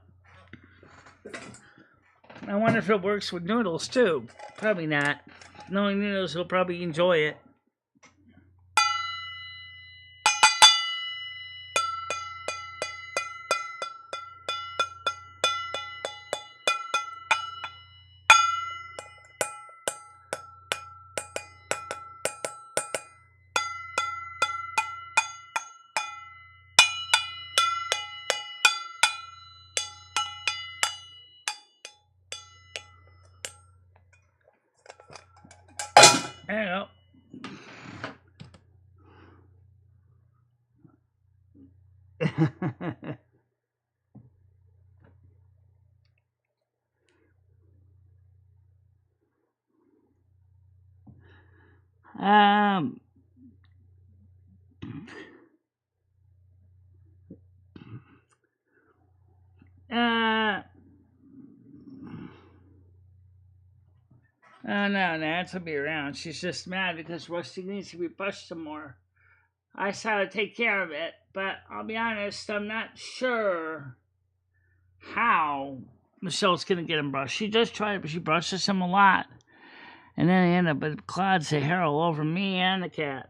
I wonder if it works with noodles too. Probably not. Knowing noodles, will probably enjoy it. There you go. um. Oh no, Nance will be around. She's just mad because Rusty needs to be brushed some more. I saw her take care of it, but I'll be honest, I'm not sure how Michelle's gonna get him brushed. She does try it, but she brushes him a lot. And then they end up with clods of hair all over me and the cat.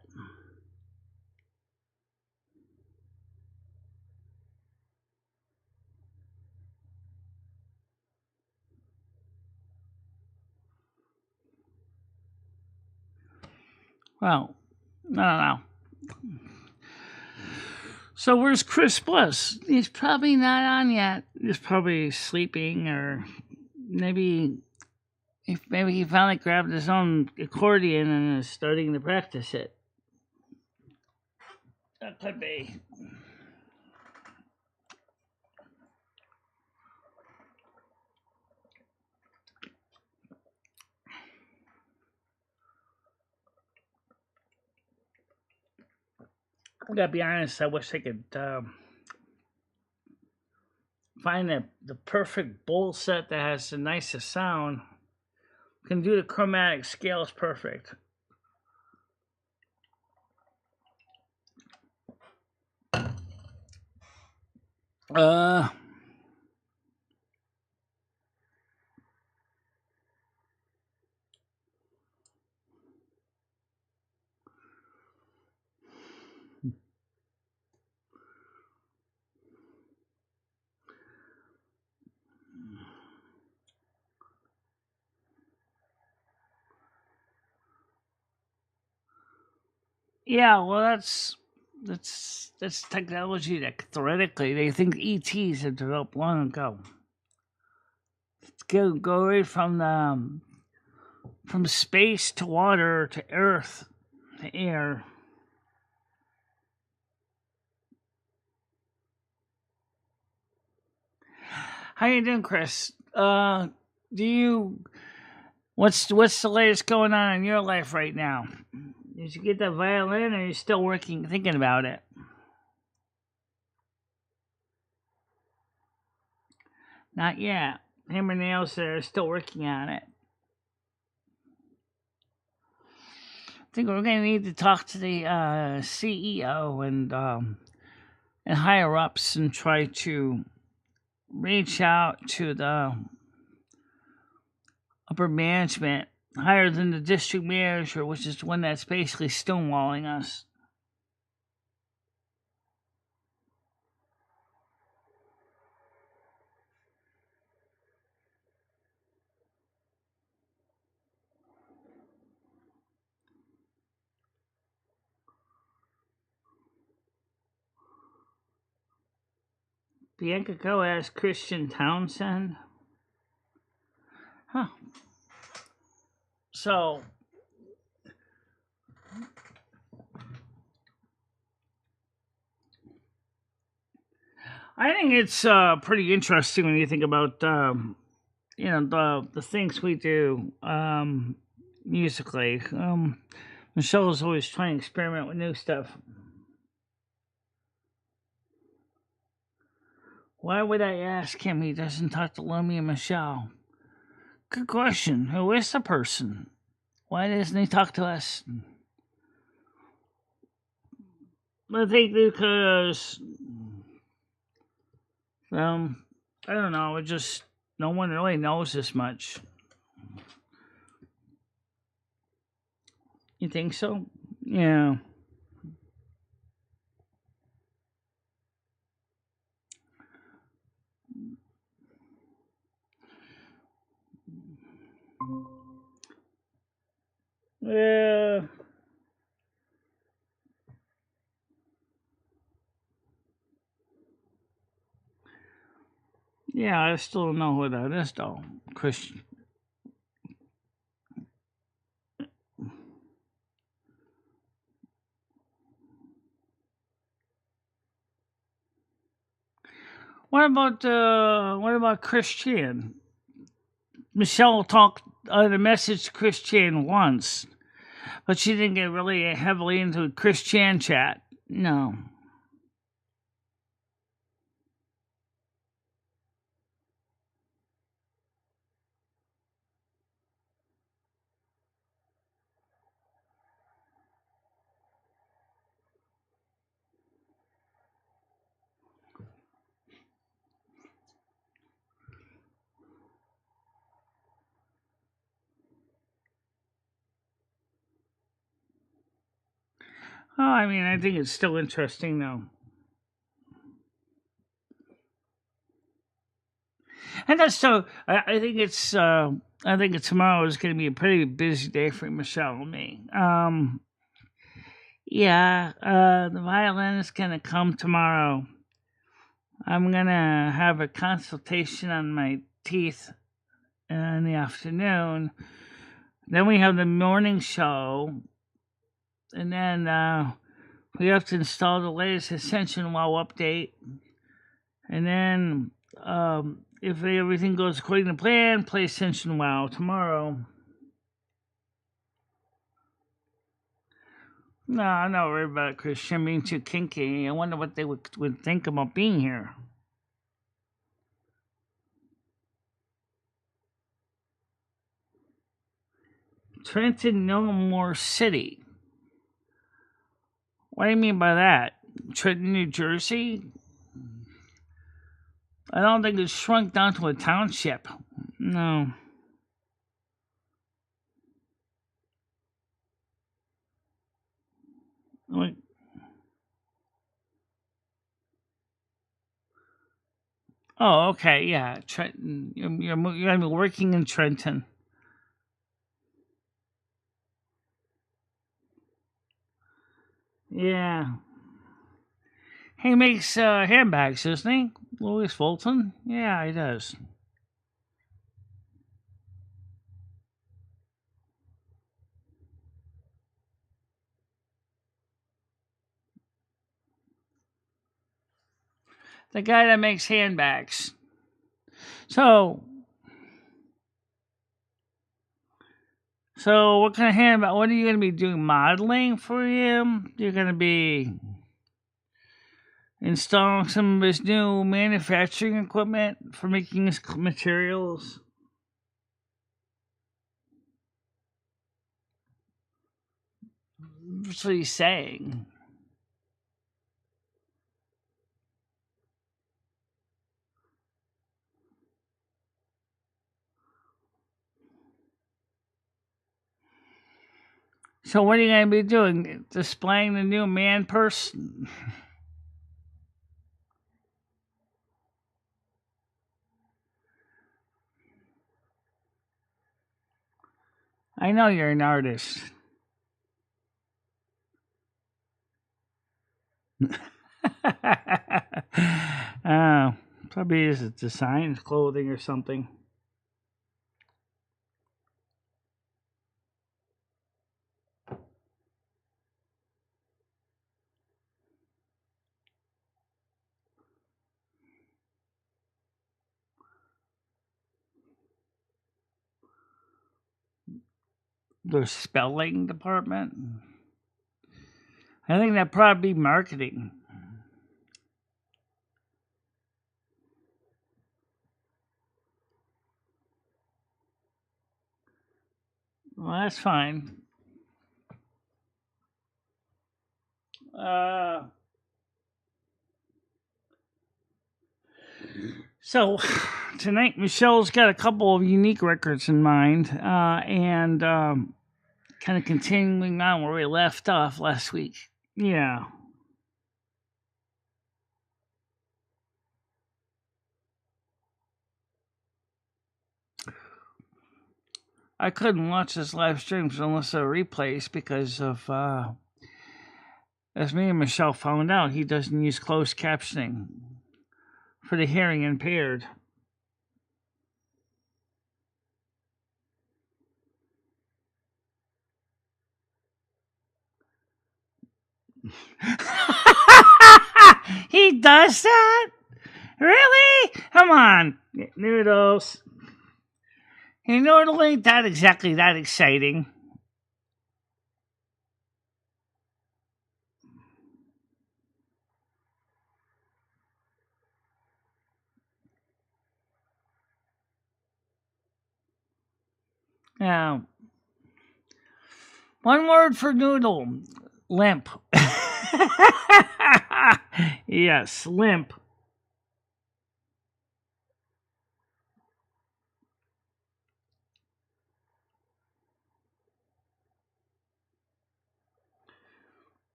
Well, I don't know. So where's Chris Bliss? He's probably not on yet. He's probably sleeping, or maybe he finally grabbed his own accordion and is starting to practice it. That could be. I gotta be honest. I wish I could find the perfect bowl set that has the nicest sound. Can do the chromatic scales perfect. Uh. Yeah, well, that's technology that theoretically they think ETs have developed long ago. Go right from space to water to earth to air. How you doing, Chris? Do you what's the latest going on in your life right now? Did you get that violin, or are you still working, thinking about it? Not yet. Hammer Nails are still working on it. I think we're going to need to talk to the CEO and higher ups and try to reach out to the upper management higher than the district manager, which is the one that's basically stonewalling us. Bianca Go asked Christian Townsend. Huh. So, I think it's pretty interesting when you think about the things we do musically. Michelle is always trying to experiment with new stuff. Why would I ask him? He doesn't talk to Lumi and Michelle. Good question. Who is the person? Why doesn't he talk to us? I think because I don't know. It just no one really knows this much. You think so? Yeah. Yeah. Yeah, I still don't know who that is, though. Christian. what about Christian? Michelle talked on a message to Christian once, but she didn't get really heavily into Christian chat. No. Oh, I mean, I think it's still interesting though. And that's so. I think it's. I think tomorrow is going to be a pretty busy day for Michelle and me. Yeah. The violin is going to come tomorrow. I'm going to have a consultation on my teeth in the afternoon. Then we have the morning show, and then we have to install the latest Ascension Wow update, and then if everything goes according to plan, play Ascension WoW tomorrow. No, I'm not worried about Christian being too kinky. I wonder what they would think about being here. Trenton No More City. What do you mean by that? Trenton, New Jersey? I don't think it's shrunk down to a township. No. Like, oh, okay, yeah. Trenton. You're going to be working in Trenton. Yeah. He makes handbags, doesn't he? Louis Fulton? Yeah, he does. The guy that makes handbags. So what kind of handbag? What are you going to be doing? Modeling for him? You're going to be installing some of his new manufacturing equipment for making his materials? That's what he's saying. So what are you going to be doing? Displaying the new man purse? I know you're an artist. Probably is it design clothing or something. The spelling department. I think that'd probably be marketing. Well, that's fine. So tonight, Michelle's got a couple of unique records in mind, and kind of continuing on where we left off last week. Yeah. I couldn't watch this live streams unless they're replays because of, as me and Michelle found out, he doesn't use closed captioning for the hearing impaired. He does that? Really? Come on, Noodles. You know, it ain't that exactly that exciting. Now, one word for noodle: limp. Yes, limp.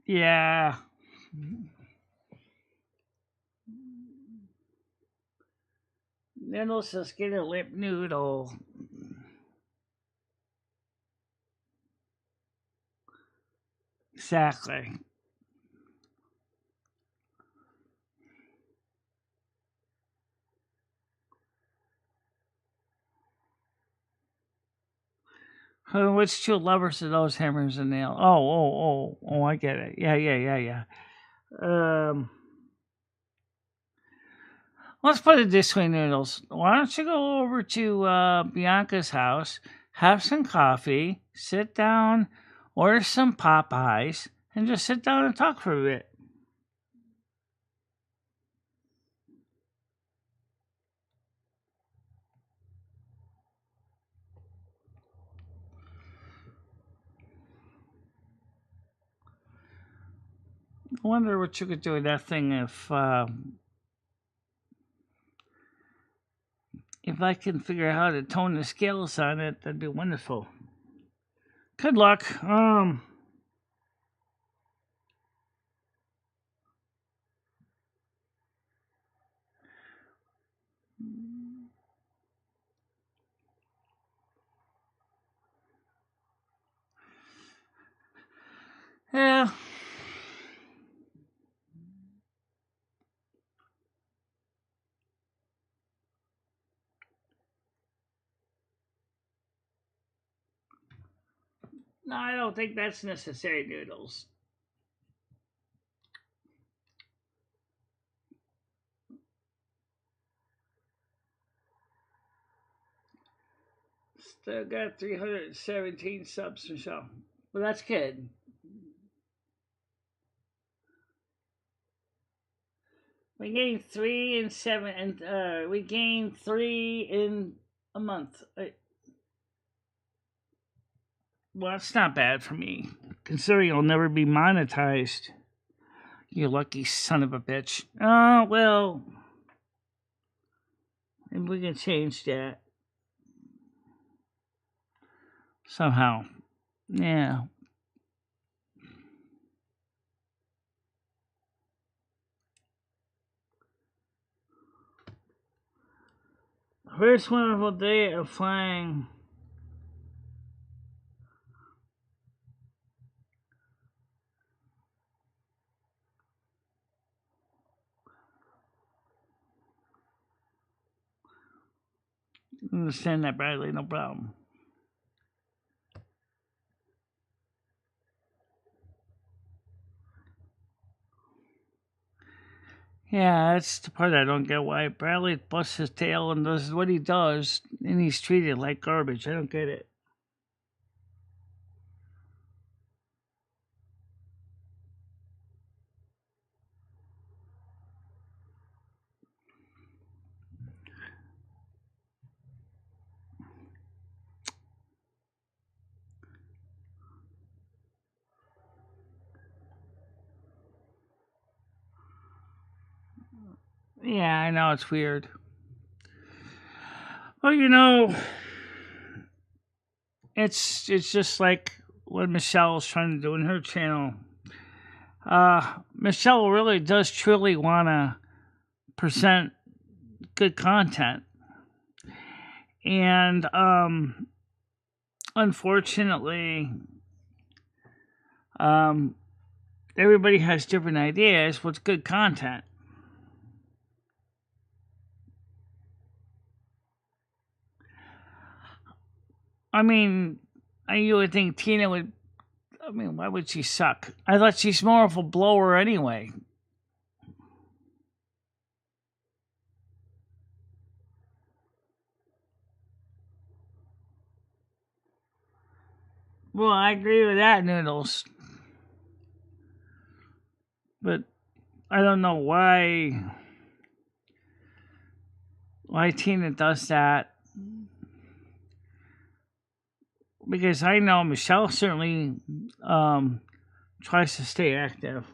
Yeah. Noodles just get a limp noodle. Exactly. Which two lovers are those hammers and nails? Oh, I get it. Yeah. Um, let's put it this way, Noodles. Why don't you go over to Bianca's house, have some coffee, sit down, order some Popeyes, and just sit down and talk for a bit? I wonder what you could do with that thing if I can figure out how to tone the scales on it. That'd be wonderful. Good luck. Yeah. No, I don't think that's necessary, Noodles. Still got 317 subs or so. Well, that's good. We gained 3 and 7, and we gained 3 in a month. Well, that's not bad for me, considering I'll never be monetized. You lucky son of a bitch. Oh, well, maybe we can change that somehow. Yeah. First wonderful day of flying. Understand that, Bradley, no problem. Yeah, that's the part I don't get. Why Bradley busts his tail and does what he does, and he's treated like garbage. I don't get it. Yeah, I know it's weird. Well, it's just like what Michelle's trying to do in her channel. Michelle really does truly want to present good content, and unfortunately, um, everybody has different ideas. What's good content? I mean, you would think Tina would I mean, why would she suck? I thought she's more of a blower anyway. Well, I agree with that, Noodles. But I don't know why Tina does that. Because I know Michelle certainly tries to stay active.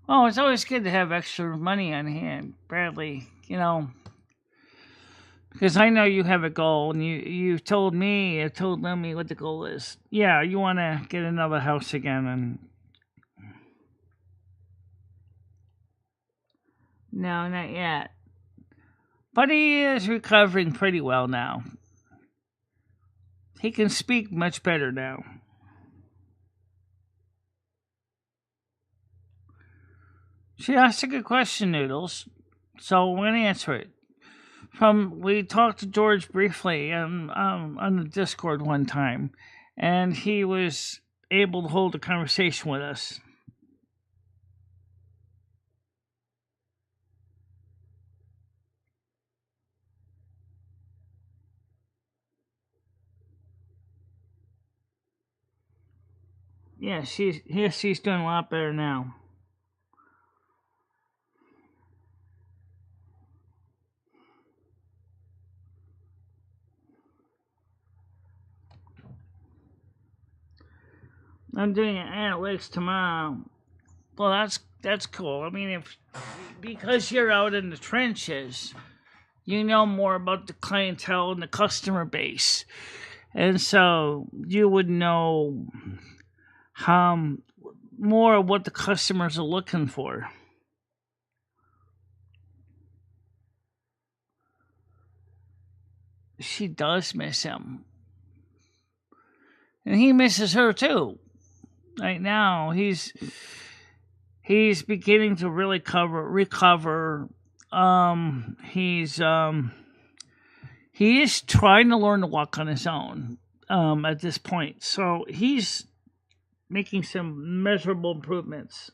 Oh, it's always good to have extra money on hand, Bradley. You know, because I know you have a goal, and you told Lumi what the goal is. Yeah, you want to get another house again, and no, not yet. But he is recovering pretty well now. He can speak much better now. She asked a good question, Noodles. So I'm going to answer it. We talked to George briefly on the Discord one time, and he was able to hold a conversation with us. Yeah, she's doing a lot better now. I'm doing analytics tomorrow. Well, that's cool. I mean, because you're out in the trenches, you know more about the clientele and the customer base, and so you would know more of what the customers are looking for. She does miss him, and he misses her too. Right now, he's beginning to really recover. He is trying to learn to walk on his own at this point, so he's making some measurable improvements.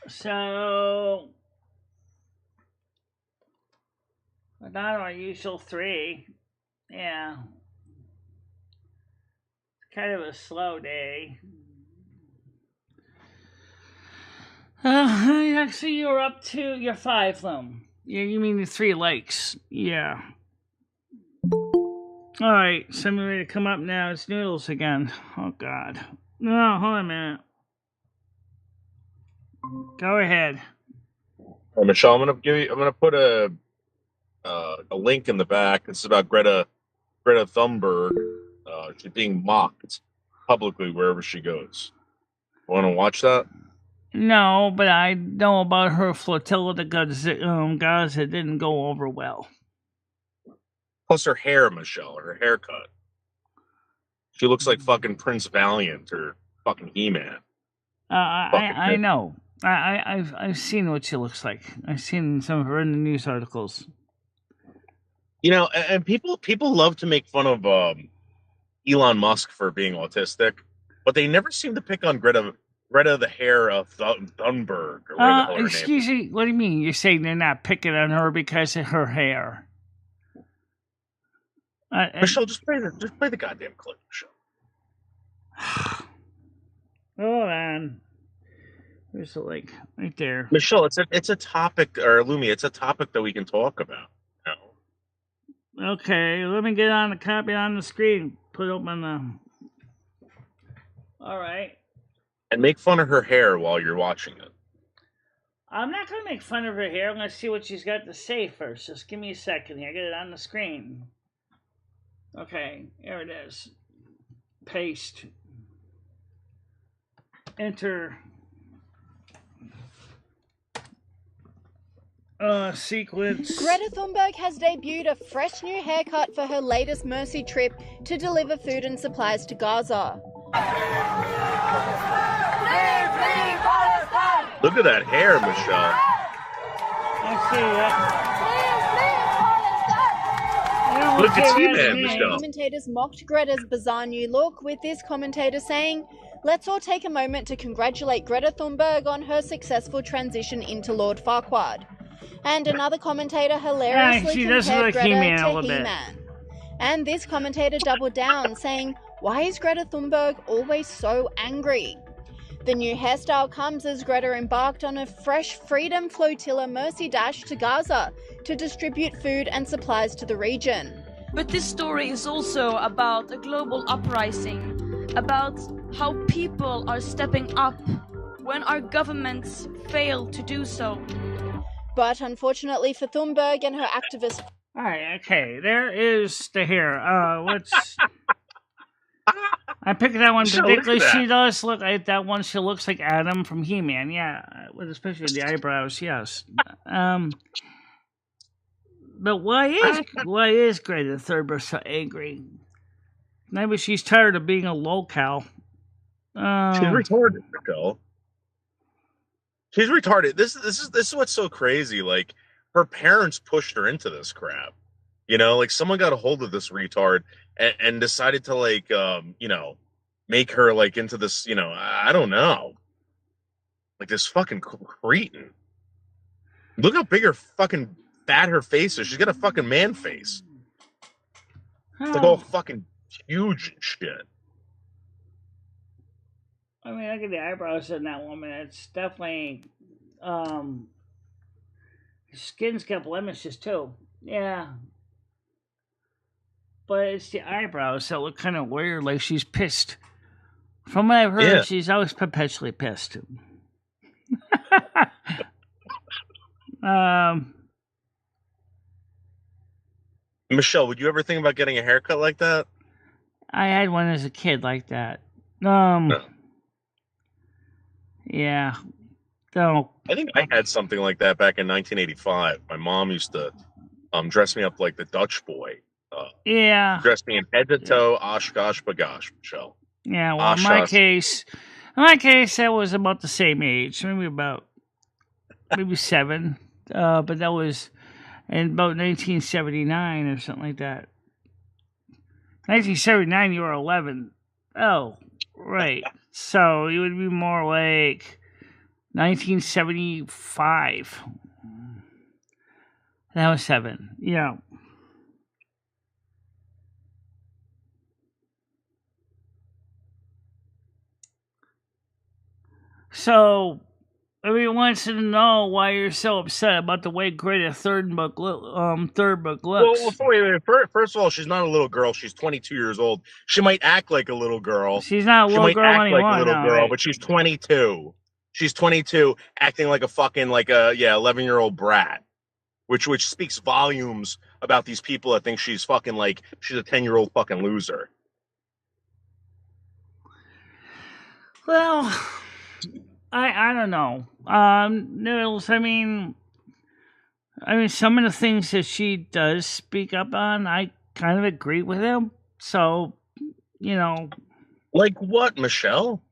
So, not our usual 3. Yeah. Kind of a slow day. Actually, you're up to your 5, Lum. You mean the 3 lakes. Yeah. Alright, somebody to come up now. It's Noodles again. Oh, God. No, hold on a minute. Go ahead. Michelle, I'm gonna put a link in the back. This is about Greta Thunberg. She's being mocked publicly wherever she goes. Want to watch that? No, but I know about her flotilla to Gaza didn't go over well. Plus her hair, Michelle, her haircut. She looks like fucking Prince Valiant or fucking He-Man. I know. I've seen what she looks like. I've seen some of her in the news articles. You know, and people love to make fun of Elon Musk for being autistic, but they never seem to pick on Greta the hair of Thunberg or whatever the hell her name is. Excuse me, what do you mean? You're saying they're not picking on her because of her hair? Michelle, just play the goddamn clip, Michelle. Hold on. There's a link right there. Michelle, it's a topic, or Lumi, it's a topic that we can talk about. No. Okay, let me get on the copy on the screen. Put open the. All right. And make fun of her hair while you're watching it. I'm not going to make fun of her hair. I'm going to see what she's got to say first. Just give me a second here. Get it on the screen. Okay, here it is. Paste. enter sequence. Greta Thunberg has debuted a fresh new haircut for her latest Mercy trip to deliver food and supplies to Gaza. Look at that hair, Michelle. I see that. Look at you, man, Michelle. Commentators mocked Greta's bizarre new look, with this commentator saying, "Let's all take a moment to congratulate Greta Thunberg on her successful transition into Lord Farquaad." And another commentator hilariously compared Greta to He-Man. And this commentator doubled down, saying, "Why is Greta Thunberg always so angry?" The new hairstyle comes as Greta embarked on a fresh Freedom Flotilla Mercy Dash to Gaza to distribute food and supplies to the region. But this story is also about a global uprising, about how people are stepping up when our governments fail to do so. But unfortunately for Thunberg and her activist... Alright, okay, there is the hair. What's... I picked that one particularly. She does look like that one. She looks like Adam from He-Man, yeah. With especially the eyebrows, yes. But why is Greta Thunberg so angry? Maybe she's tired of being a locale. She's retarded, Michelle. She's retarded. This is what's so crazy. Like, her parents pushed her into this crap. You know, like someone got a hold of this retard and decided to like, make her like into this, I don't know, like this fucking cretin. Look how big her fucking fat her face is. She's got a fucking man face. It's like all fucking huge and shit. I mean, look at the eyebrows in that woman. It's definitely, skin's got blemishes too. Yeah. But it's the eyebrows that look kind of weird, like she's pissed. From what I've heard, she's always perpetually pissed. Michelle, would you ever think about getting a haircut like that? I had one as a kid like that. No. Yeah. No. I think I had something like that back in 1985. My mom used to dress me up like the Dutch boy. Yeah. Dressed me in head to toe, Oshkosh bagosh, Michelle. Yeah, well, in my case, I was about the same age, maybe 7. But that was in about 1979 or something like that. 1979, you were 11. Oh, right. So you would be more like 1975. That was 7. Yeah. So, everyone wants to know why you're so upset about the way Greta Thunberg looks. Well, wait. First of all, she's not a little girl. She's 22 years old. She might act like a little girl. She's not a little girl anymore. She might act like a little girl, right? But she's 22. She's 22, acting like a fucking 11-year-old brat, which speaks volumes about these people that think she's fucking she's a 10-year-old fucking loser. Well, I don't know. Nils, I mean, some of the things that she does speak up on, I kind of agree with him. So, like what, Michelle?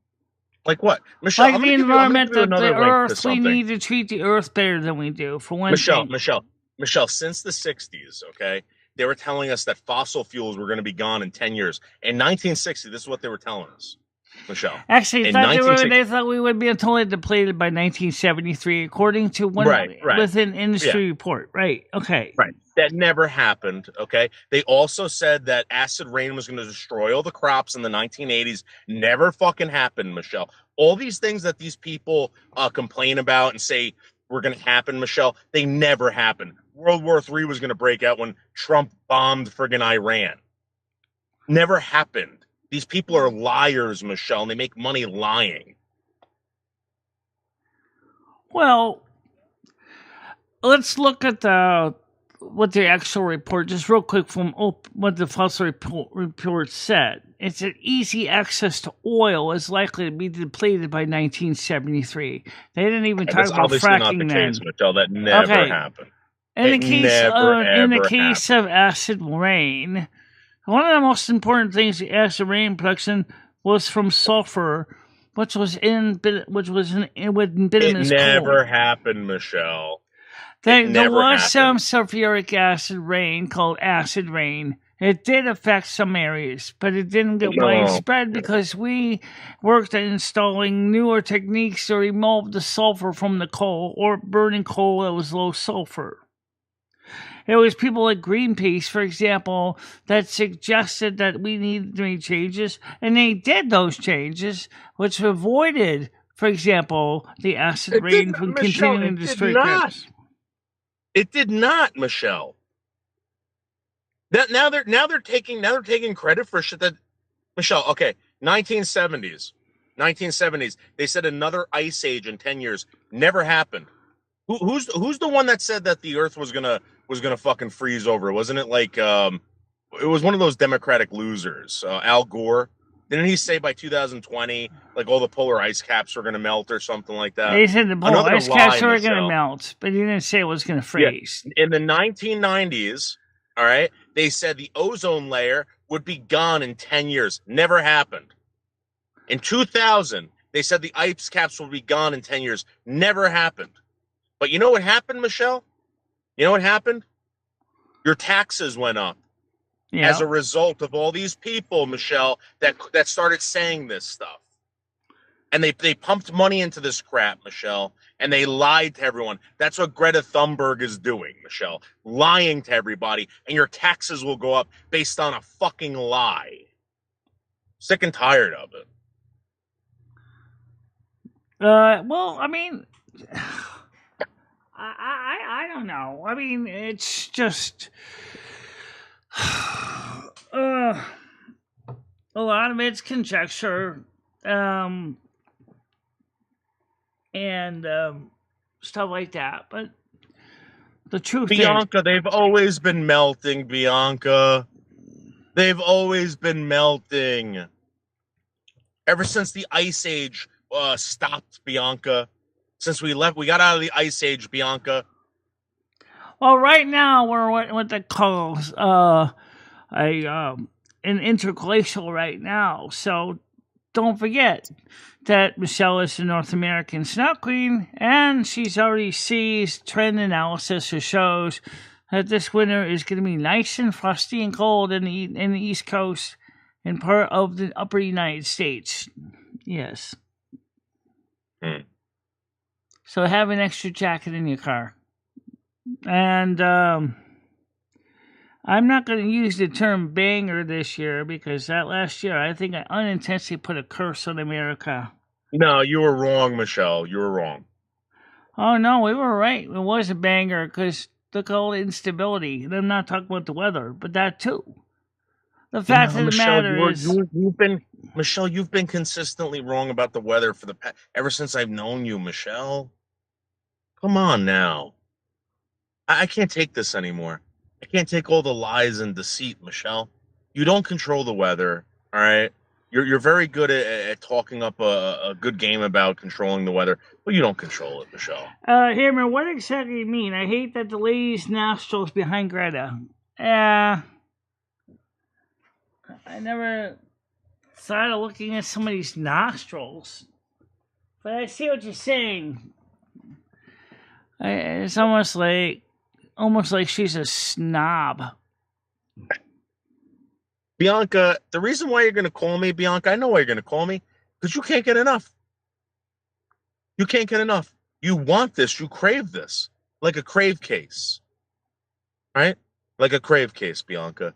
Like what, Michelle? Like the environment, the earth. We need to treat the earth better than we do. For one thing, Michelle. Since the 60s, okay, they were telling us that fossil fuels were going to be gone in 10 years. In 1960, this is what they were telling us. Michelle. Actually, they thought we would be totally depleted by 1973, according to one with an industry report. Right. Okay. Right. That never happened. Okay. They also said that acid rain was going to destroy all the crops in the 1980s. Never fucking happened, Michelle. All these things that these people complain about and say were going to happen, Michelle, they never happened. World War III was going to break out when Trump bombed friggin' Iran. Never happened. These people are liars, Michelle, and they make money lying. Well, let's look at the what the actual report, just real quick from what the fossil report said. It's that easy access to oil is likely to be depleted by 1973. They didn't even talk That's about obviously not fracking the then. case, Michelle. That never Okay. happened. In It the case, never, in the ever case happened. of acid rain, one of the most important things in acid rain production was from sulfur, which was in with It bituminous never coal. happened, Michelle. There never was some happened. sulfuric acid rain called acid rain. It did affect some areas, but it didn't get No. widespread because we worked at installing newer techniques to remove the sulfur from the coal or burning coal that was low sulfur. It was people like Greenpeace, for example, that suggested that we needed to make changes, and they did those changes, which avoided, for example, the acid rain from continuing to destroy crops. It did not, Michelle. Now they're taking credit for shit that Michelle. Okay, 1970s. They said another ice age in 10 years never happened. Who's the one that said that the Earth was gonna fucking freeze over? Wasn't it like it was one of those Democratic losers, Al Gore? Didn't he say by 2020, like all the polar ice caps were gonna melt or something like that? They said the polar Another ice caps lie, were going to Michelle. melt, but he didn't say it was going to freeze. In the 1990s, all right, they said the ozone layer would be gone in 10 years. Never happened. In 2000, they said the ice caps will be gone in 10 years. Never happened. But you know what happened, Michelle? You know what happened? Your taxes went up as a result of all these people, Michelle, that started saying this stuff. And they pumped money into this crap, Michelle, and they lied to everyone. That's what Greta Thunberg is doing, Michelle. Lying to everybody, and your taxes will go up based on a fucking lie. Sick and tired of it. Well, I mean, I don't know. I mean, it's just a lot of it's conjecture, and stuff like that. But the truth Bianca, they've always been melting, Bianca. They've always been melting. Ever since the Ice Age stopped, Bianca. Since we got out of the Ice Age, Bianca. Well, right now we're what they call an interglacial right now. So don't forget that Michelle is the North American Snow Queen, and she's already sees trend analysis that shows that this winter is going to be nice and frosty and cold in the East Coast and part of the upper United States. Yes. So have an extra jacket in your car. And I'm not going to use the term banger this year because that last year I think I unintentionally put a curse on America. No, you were wrong, Michelle. You were wrong. Oh, no, we were right. It was a banger because look at all the instability. And I'm not talking about the weather, but that too. The fact of the matter is... Michelle, you've been consistently wrong about the weather for ever since I've known you, Michelle. Come on now. I can't take this anymore. I can't take all the lies and deceit, Michelle. You don't control the weather, all right? You're very good at talking up a good game about controlling the weather, but you don't control it, Michelle. Hammer, what exactly do you mean? I hate that the lady's nostrils behind Greta. I never thought of looking at somebody's nostrils, but I see what you're saying. It's almost like she's a snob. Bianca, the reason why you're going to call me, Bianca, I know why you're going to call me, because you can't get enough. You can't get enough. You want this. You crave this. Like a crave case. Right? Like a crave case, Bianca.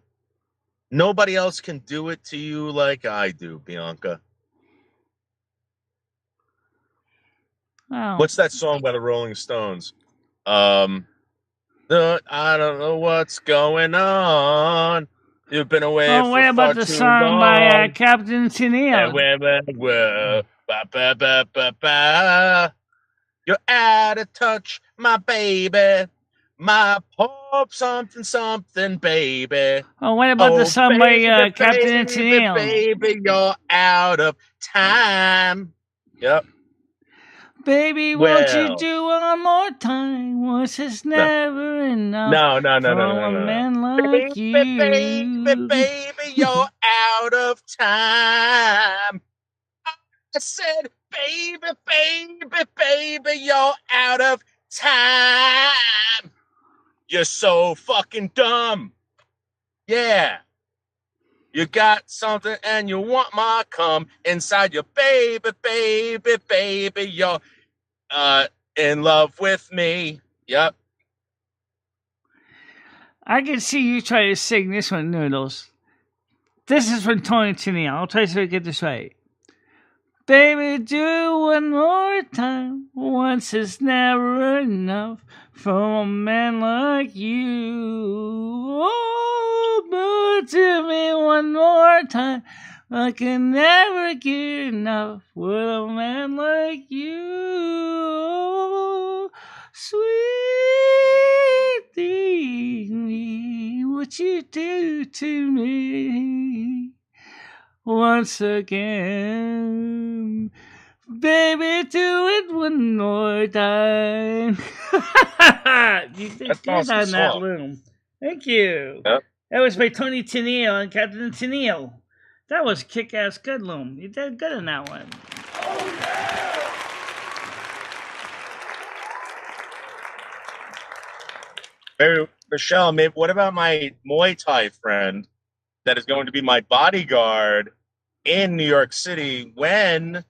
Nobody else can do it to you like I do, Bianca. Oh. What's that song by the Rolling Stones? I don't know what's going on. You've been away for what about the song by Captain Tennille? You're out of touch, my baby. my Pope something something, baby. Oh, what about the song by Captain baby, Tennille? baby, you're out of time. Yep. Baby, won't you do one more time? Once is never enough No. for a man like you. Baby, you're out of time. I said, baby, you're out of time. You're so fucking dumb. Yeah. You got something and you want my cum inside your baby, you're in love with me. Yep. I can see you try to sing this one, Noodles. This is from Tony Tennille. I'll try to get this right. Baby, do one more time. Once is never enough for a man like you. Oh, but to me one more time. I can never get enough with a man like you. Oh, sweetie, what you do to me. Once again, baby, do it one more time. You did That's good awesome on that, song. Loom. Thank you. Yep. That was by Tony Tennille and Captain Tennille. That was kick-ass good, Loom. You did good on that one. Hey, Michelle, maybe, what about my Muay Thai friend that is going to be my bodyguard in New York City when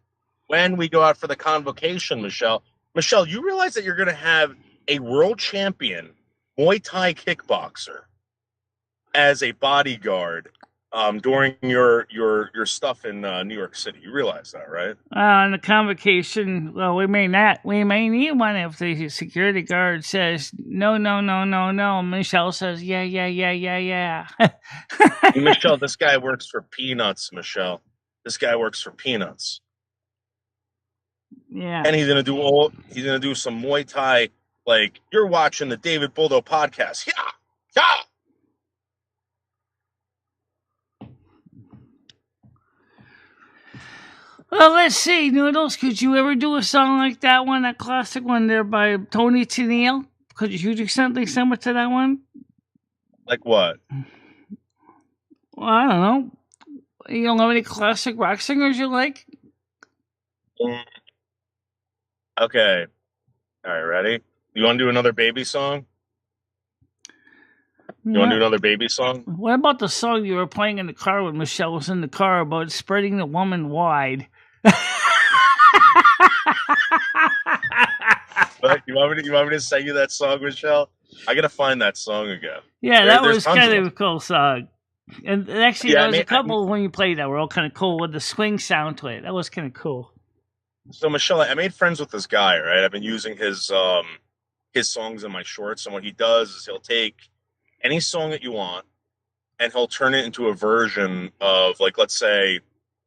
we go out for the convocation, Michelle? Michelle, you realize that you're going to have a world champion Muay Thai kickboxer as a bodyguard during your stuff in New York City. You realize that, right? On the convocation, well, we may not. We may need one if the security guard says no. Michelle says yeah. Michelle, this guy works for peanuts, Michelle. This guy works for peanuts. Yeah. And he's gonna do some Muay Thai, like you're watching the David Boldo podcast. Yeah. Well, let's see, Noodles. Could you ever do a song like that one, that classic one there by Tony Tennille? Could you do something similar to that one? Like what? Well, I don't know. You don't have any classic rock singers you like? Okay. All right, ready? You want to do another baby song? You want to do another baby song? What about the song you were playing in the car when Michelle was in the car about spreading the woman wide? But you want me to sing you that song, Michelle? I gotta find that song again. Yeah, that was kind of a cool song. And actually, there was a couple when you played that were all kind of cool with the swing sound to it. That was kind of cool. So Michelle, I made friends with this guy, right? I've been using his songs in my shorts, and what he does is he'll take any song that you want, and he'll turn it into a version of, like, let's say,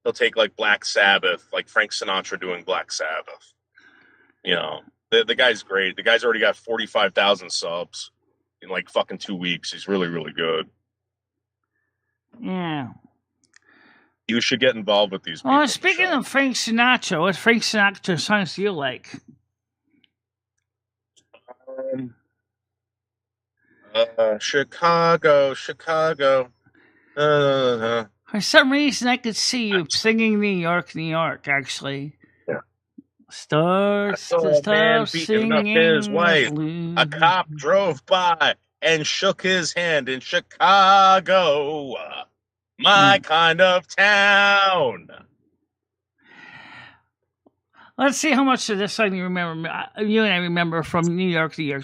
he'll take like Black Sabbath, like Frank Sinatra doing Black Sabbath. You know, the guy's great. The guy's already got 45,000 subs in like fucking 2 weeks. He's really, really good. Yeah. You should get involved with these people. Well, speaking of Frank Sinatra, what Frank Sinatra songs do you like? Chicago. For some reason, I could see you singing New York, actually. Yeah. Start beating up his wife. blues. A cop drove by and shook his hand in Chicago. My kind of town. Let's see how much of this song you remember. You and I remember from New York. I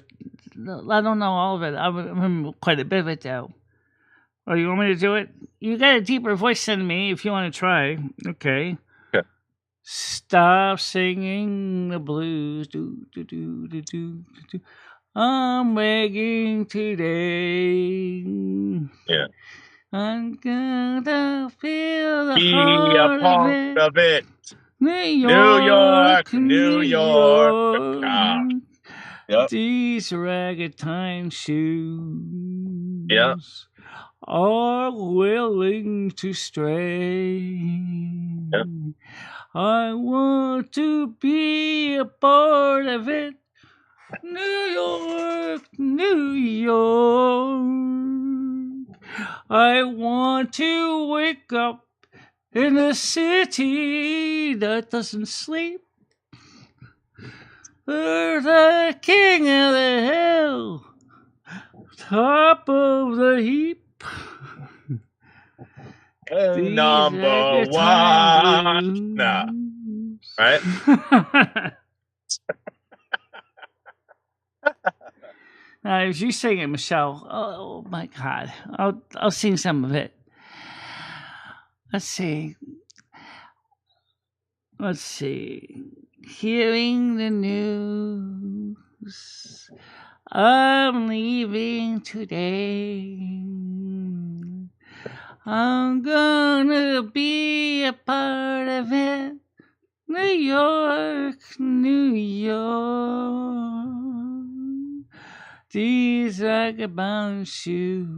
don't know all of it. I remember quite a bit of it, though. Oh, you want me to do it? You got a deeper voice than me if you want to try. Okay. Yeah. Stop singing the blues. Do, do, do, do, do, do. I'm begging today. Yeah. I'm gonna feel the Be heart a part of it. New York. New York. Yep. These ragtime shoes Yeah. are willing to stray. Yeah. I want to be a part of it. New York, New York. I want to wake up in a city that doesn't sleep. We're the king of the hill, top of the heap. These Number one. ragtime Nah. blues. Right? If you sing it, Michelle, oh my God, I'll sing some of it. Let's see. Hearing the news, I'm leaving today. I'm gonna be a part of it. New York, New York. These vagabond shoes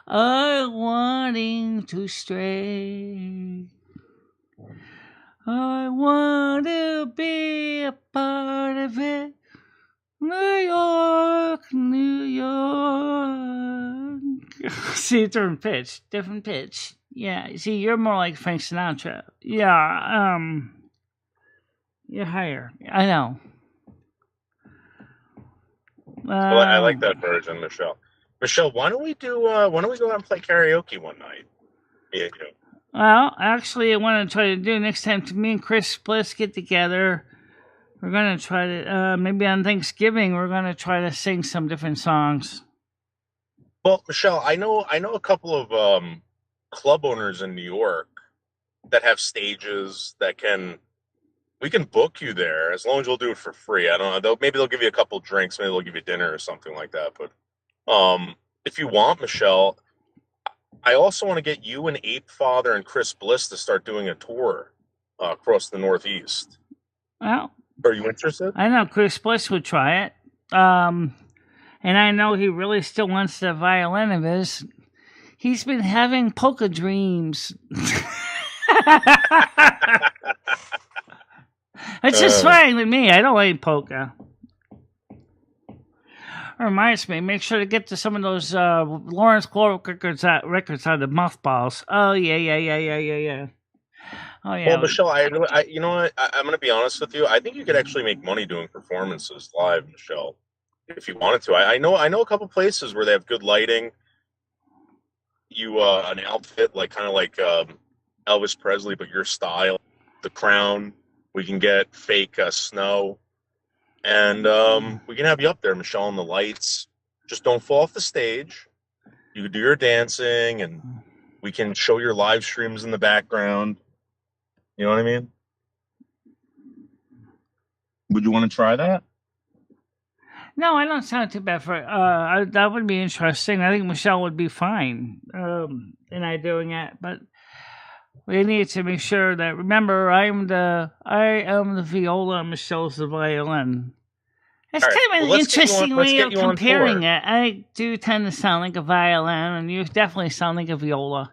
are wanting to stray. I want to be a part of it. New York, New York. See, different pitch. Yeah, see, you're more like Frank Sinatra. Yeah, you're higher. I know. Well, I like that version, Michelle. Michelle, why don't we go out and play karaoke one night? Yeah. Well, actually, I want to try to do next time. Me and Chris Bliss get together. We're gonna try to maybe on Thanksgiving. We're gonna try to sing some different songs. Well, Michelle, I know a couple of club owners in New York that have stages that we can book you there as long as we'll do it for free. I don't know. Maybe they'll give you a couple drinks. Maybe they'll give you dinner or something like that. But if you want, Michelle, I also want to get you and Ape Father and Chris Bliss to start doing a tour across the Northeast. Well, are you interested? I know Chris Bliss would try it. And I know he really still wants the violin of his. He's been having polka dreams. It's just fine with me. I don't like polka. Reminds me, make sure to get to some of those Lawrence Clark records out of the mothballs. Oh yeah. Oh yeah. Well, Michelle, you know what? I'm going to be honest with you. I think you could actually make money doing performances live, Michelle, if you wanted to. I know a couple places where they have good lighting. You an outfit kind of like Elvis Presley, but your style, the crown. We can get fake snow, and we can have you up there, Michelle, on the lights. Just don't fall off the stage. You can do your dancing, and we can show your live streams in the background. You know what I mean? Would you want to try that? No, I don't sound too bad for it. That would be interesting. I think Michelle would be fine in I doing it, but we need to make sure that. Remember, I am the viola, and Michelle's the violin. It's right. kind of an interesting way of comparing it. I do tend to sound like a violin, and you definitely sound like a viola.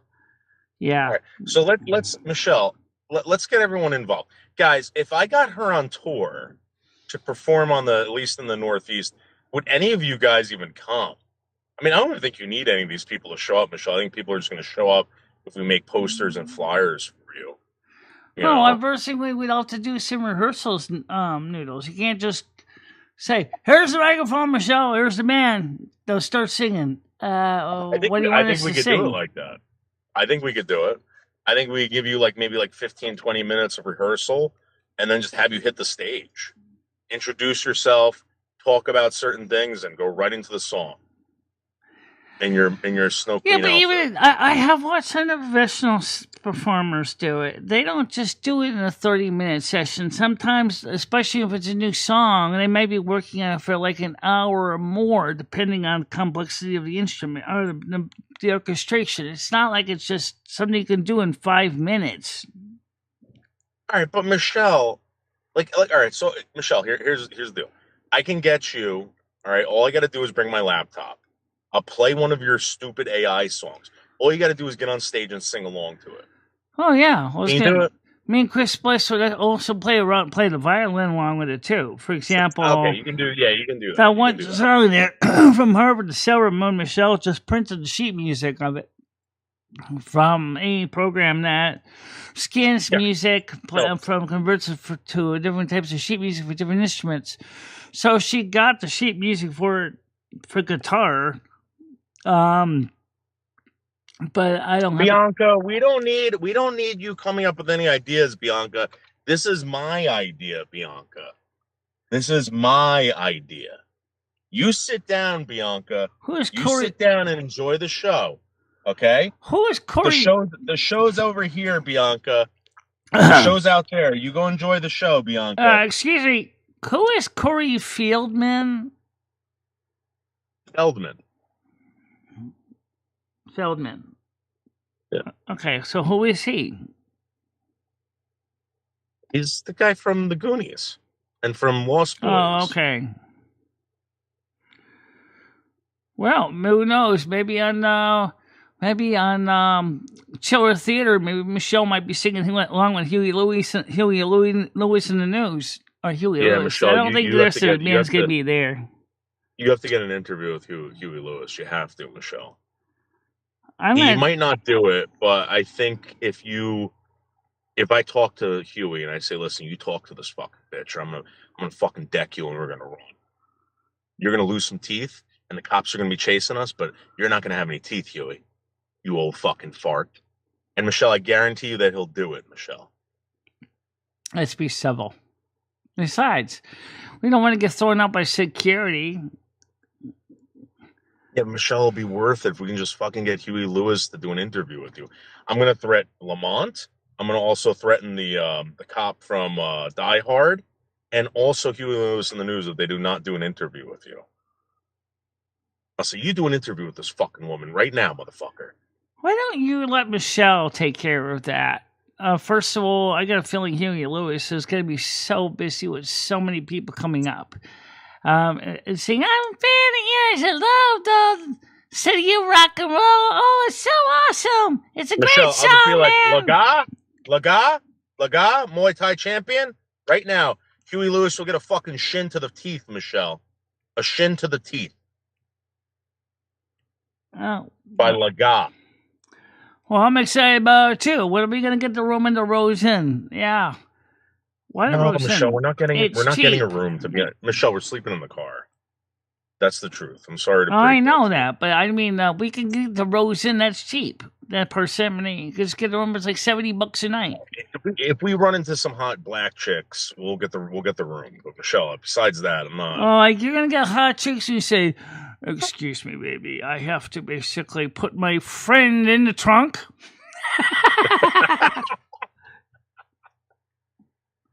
Yeah. All right. So let's Michelle. Let's get everyone involved, guys. If I got her on tour to perform at least in the Northeast, would any of you guys even come? I mean, I don't even think you need any of these people to show up, Michelle. I think people are just going to show up if we make posters and flyers for you. Unfortunately, we'd have to do some rehearsals, Noodles. You can't just say, "Here's the microphone, Michelle. Here's the man." They'll start singing. What do you want us to sing? I think we could do it like that. I think we could do it. I think we give you maybe 15, 20 minutes of rehearsal and then just have you hit the stage. Introduce yourself, talk about certain things, and go right into the song. In your Snow Queen outfit. Even I have watched some professional performers do it. They don't just do it in a 30-minute session. Sometimes, especially if it's a new song, they may be working on it for an hour or more, depending on the complexity of the instrument or the orchestration. It's not like it's just something you can do in 5 minutes. All right, but Michelle, Like, all right. So, Michelle, here's the deal. I can get you. All right. All I got to do is bring my laptop. I'll play one of your stupid AI songs. All you got to do is get on stage and sing along to it. Oh yeah, well, Can you do it? me and Chris Bliss would also play the violin along with it too. For example, Okay, you can do. Yeah, you can do that. that You one can do that. song there from Harvard to Sarah Ramon Michelle just printed the sheet music of it from a program that scans Yeah. music No. from converts it to different types of sheet music for different instruments. So she got the sheet music for guitar. But I don't have Bianca, we don't need you coming up with any ideas, Bianca. This is my idea, Bianca. This is my idea. You sit down, Bianca. who is You Corey? sit down and enjoy the show. Okay? Who is Corey? The show's over here, Bianca. The show's out there. You go enjoy the show, Bianca. Excuse me. Who is Corey Feldman? Feldman. Yeah. Okay, so who is he? He's the guy from the Goonies and from Lost Boys. Oh, okay. Well, who knows? Maybe on Chiller Theater, maybe Michelle might be singing along with Huey Lewis in the news. Or Huey Lewis. Michelle, I don't think the rest of the band's going to be there. You have to get an interview with Huey Lewis. You have to, Michelle. He might not do it, but I think if I talk to Huey and I say, "Listen, you talk to this fucking bitch, or I'm gonna fucking deck you and we're gonna run. You're gonna lose some teeth, and the cops are gonna be chasing us, but you're not gonna have any teeth, Huey. You old fucking fart." And Michelle, I guarantee you that he'll do it, Michelle. Let's be civil. Besides, we don't want to get thrown out by security. Yeah, Michelle, will be worth it if we can just fucking get Huey Lewis to do an interview with you. I'm gonna threaten Lamont. I'm gonna also threaten the cop from Die Hard, and also Huey Lewis in the news if they do not do an interview with you. I'll say, you do an interview with this fucking woman right now, motherfucker. Why don't you let Michelle take care of that? First of all, I got a feeling Huey Lewis is going to be so busy with so many people coming up. And saying, I'm a fan of yours. I love the City of Rock and Roll. Oh, it's so awesome. It's a Michelle, great song, I'll be like, man. Laga, Muay Thai champion. Right now, Huey Lewis will get a fucking shin to the teeth, Michelle. A shin to the teeth. Oh. By Laga. Well, I'm excited about it, too. When are we going to get the room in the Rose Inn? Yeah. Why No, Rose Michelle, Inn? we're not getting cheap. a room to be in. Michelle, we're sleeping in the car. That's the truth. I'm sorry to break I know this. that, but I mean, we can get the Rose Inn. That's cheap. That Persephone. Just get the room. It's like $70 a night. If we run into some hot black chicks, we'll get the room. But Michelle, besides that, I'm not. Oh, like you're gonna get hot chicks and you say, "Excuse me, baby, I have to basically put my friend in the trunk."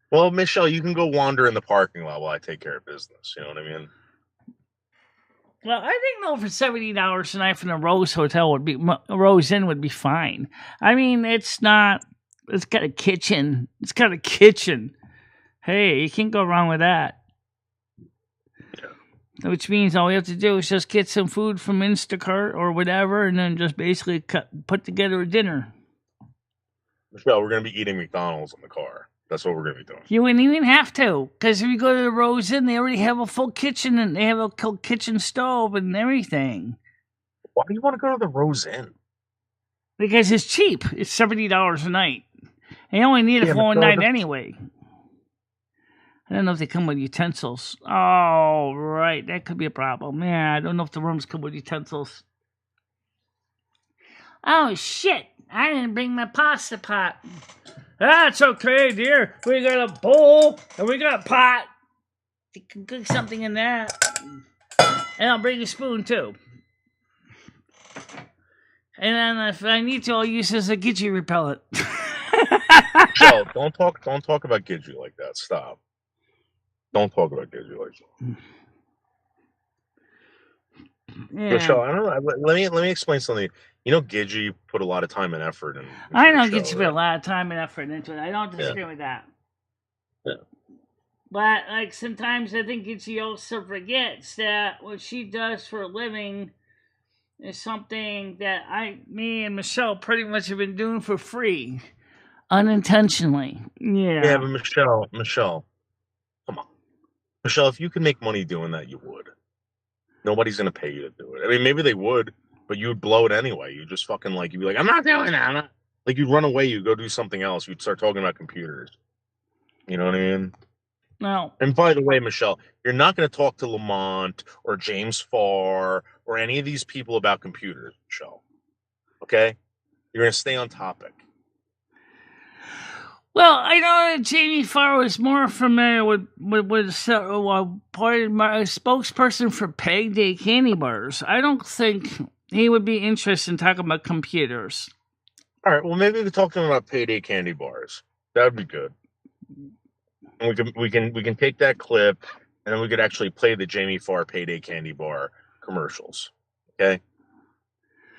Well, Michelle, you can go wander in the parking lot while I take care of business. You know what I mean? Well, I think though for $70 a night from the Rose Inn would be fine. I mean, it's not. It's got a kitchen. Hey, you can't go wrong with that. Yeah. Which means all we have to do is just get some food from Instacart or whatever, and then just basically put together a dinner. Michelle, we're going to be eating McDonald's in the car. That's what we're going to be doing. You wouldn't even have to, because if you go to the Rose Inn, they already have a full kitchen, and they have a kitchen stove and everything. Why do you want to go to the Rose Inn? Because it's cheap. It's $70 a night. And you only need it for one night anyway. I don't know if they come with utensils. Oh, right. That could be a problem. Yeah, I don't know if the rooms come with utensils. Oh, shit. I didn't bring my pasta pot. That's okay, dear. We got a bowl and we got a pot. You can cook something in that. And I'll bring a spoon, too. And then if I need to, I'll use this as a Gidgee repellent. Michelle, don't talk about Gidgee like that. Stop. Don't talk about Gidgee like that. Yeah. Michelle, I don't know. Let me explain something. You know, Gidgee put a lot of time and effort in. I know Gidgee put a lot of time and effort into it. I don't disagree with that. Yeah. But like sometimes I think she also forgets that what she does for a living is something that me and Michelle pretty much have been doing for free, unintentionally. Yeah, Yeah. but Michelle, come on. Michelle, if you could make money doing that, you would. Nobody's gonna pay you to do it. I mean, maybe they would, but you would blow it anyway. You just fucking like, you'd be like, I'm not doing that. Like, you'd run away, you'd go do something else. You'd start talking about computers. You know what I mean? No. And by the way, Michelle, you're not going to talk to Lamont or James Farr or any of these people about computers, Michelle. Okay? You're going to stay on topic. Well, I know that Jamie Farr was more familiar with part of my spokesperson for Payday Candy Bars. I don't think he would be interested in talking about computers. All right. Well, maybe we could talk to him about Payday Candy Bars. That would be good. And we can take that clip, and then we could actually play the Jamie Farr Payday Candy Bar commercials. Okay.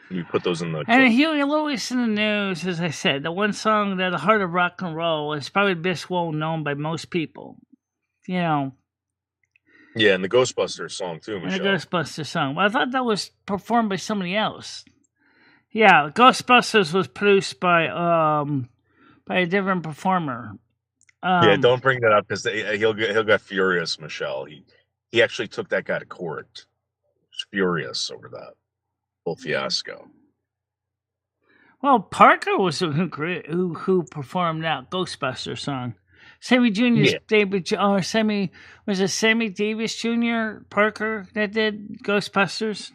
You put those in the. And Huey Lewis in the news, as I said, the one song that the heart of rock and roll is probably best well known by most people. You know. Yeah, and the Ghostbusters song too, Michelle. And the Ghostbusters song. But I thought that was performed by somebody else. Yeah, Ghostbusters was produced by a different performer. Yeah, don't bring that up because he'll get furious, Michelle. He actually took that guy to court. He's furious over that whole fiasco. Well, Parker was who performed that Ghostbusters song. Sammy Jr.'s David, or Sammy Davis Jr. Parker that did Ghostbusters.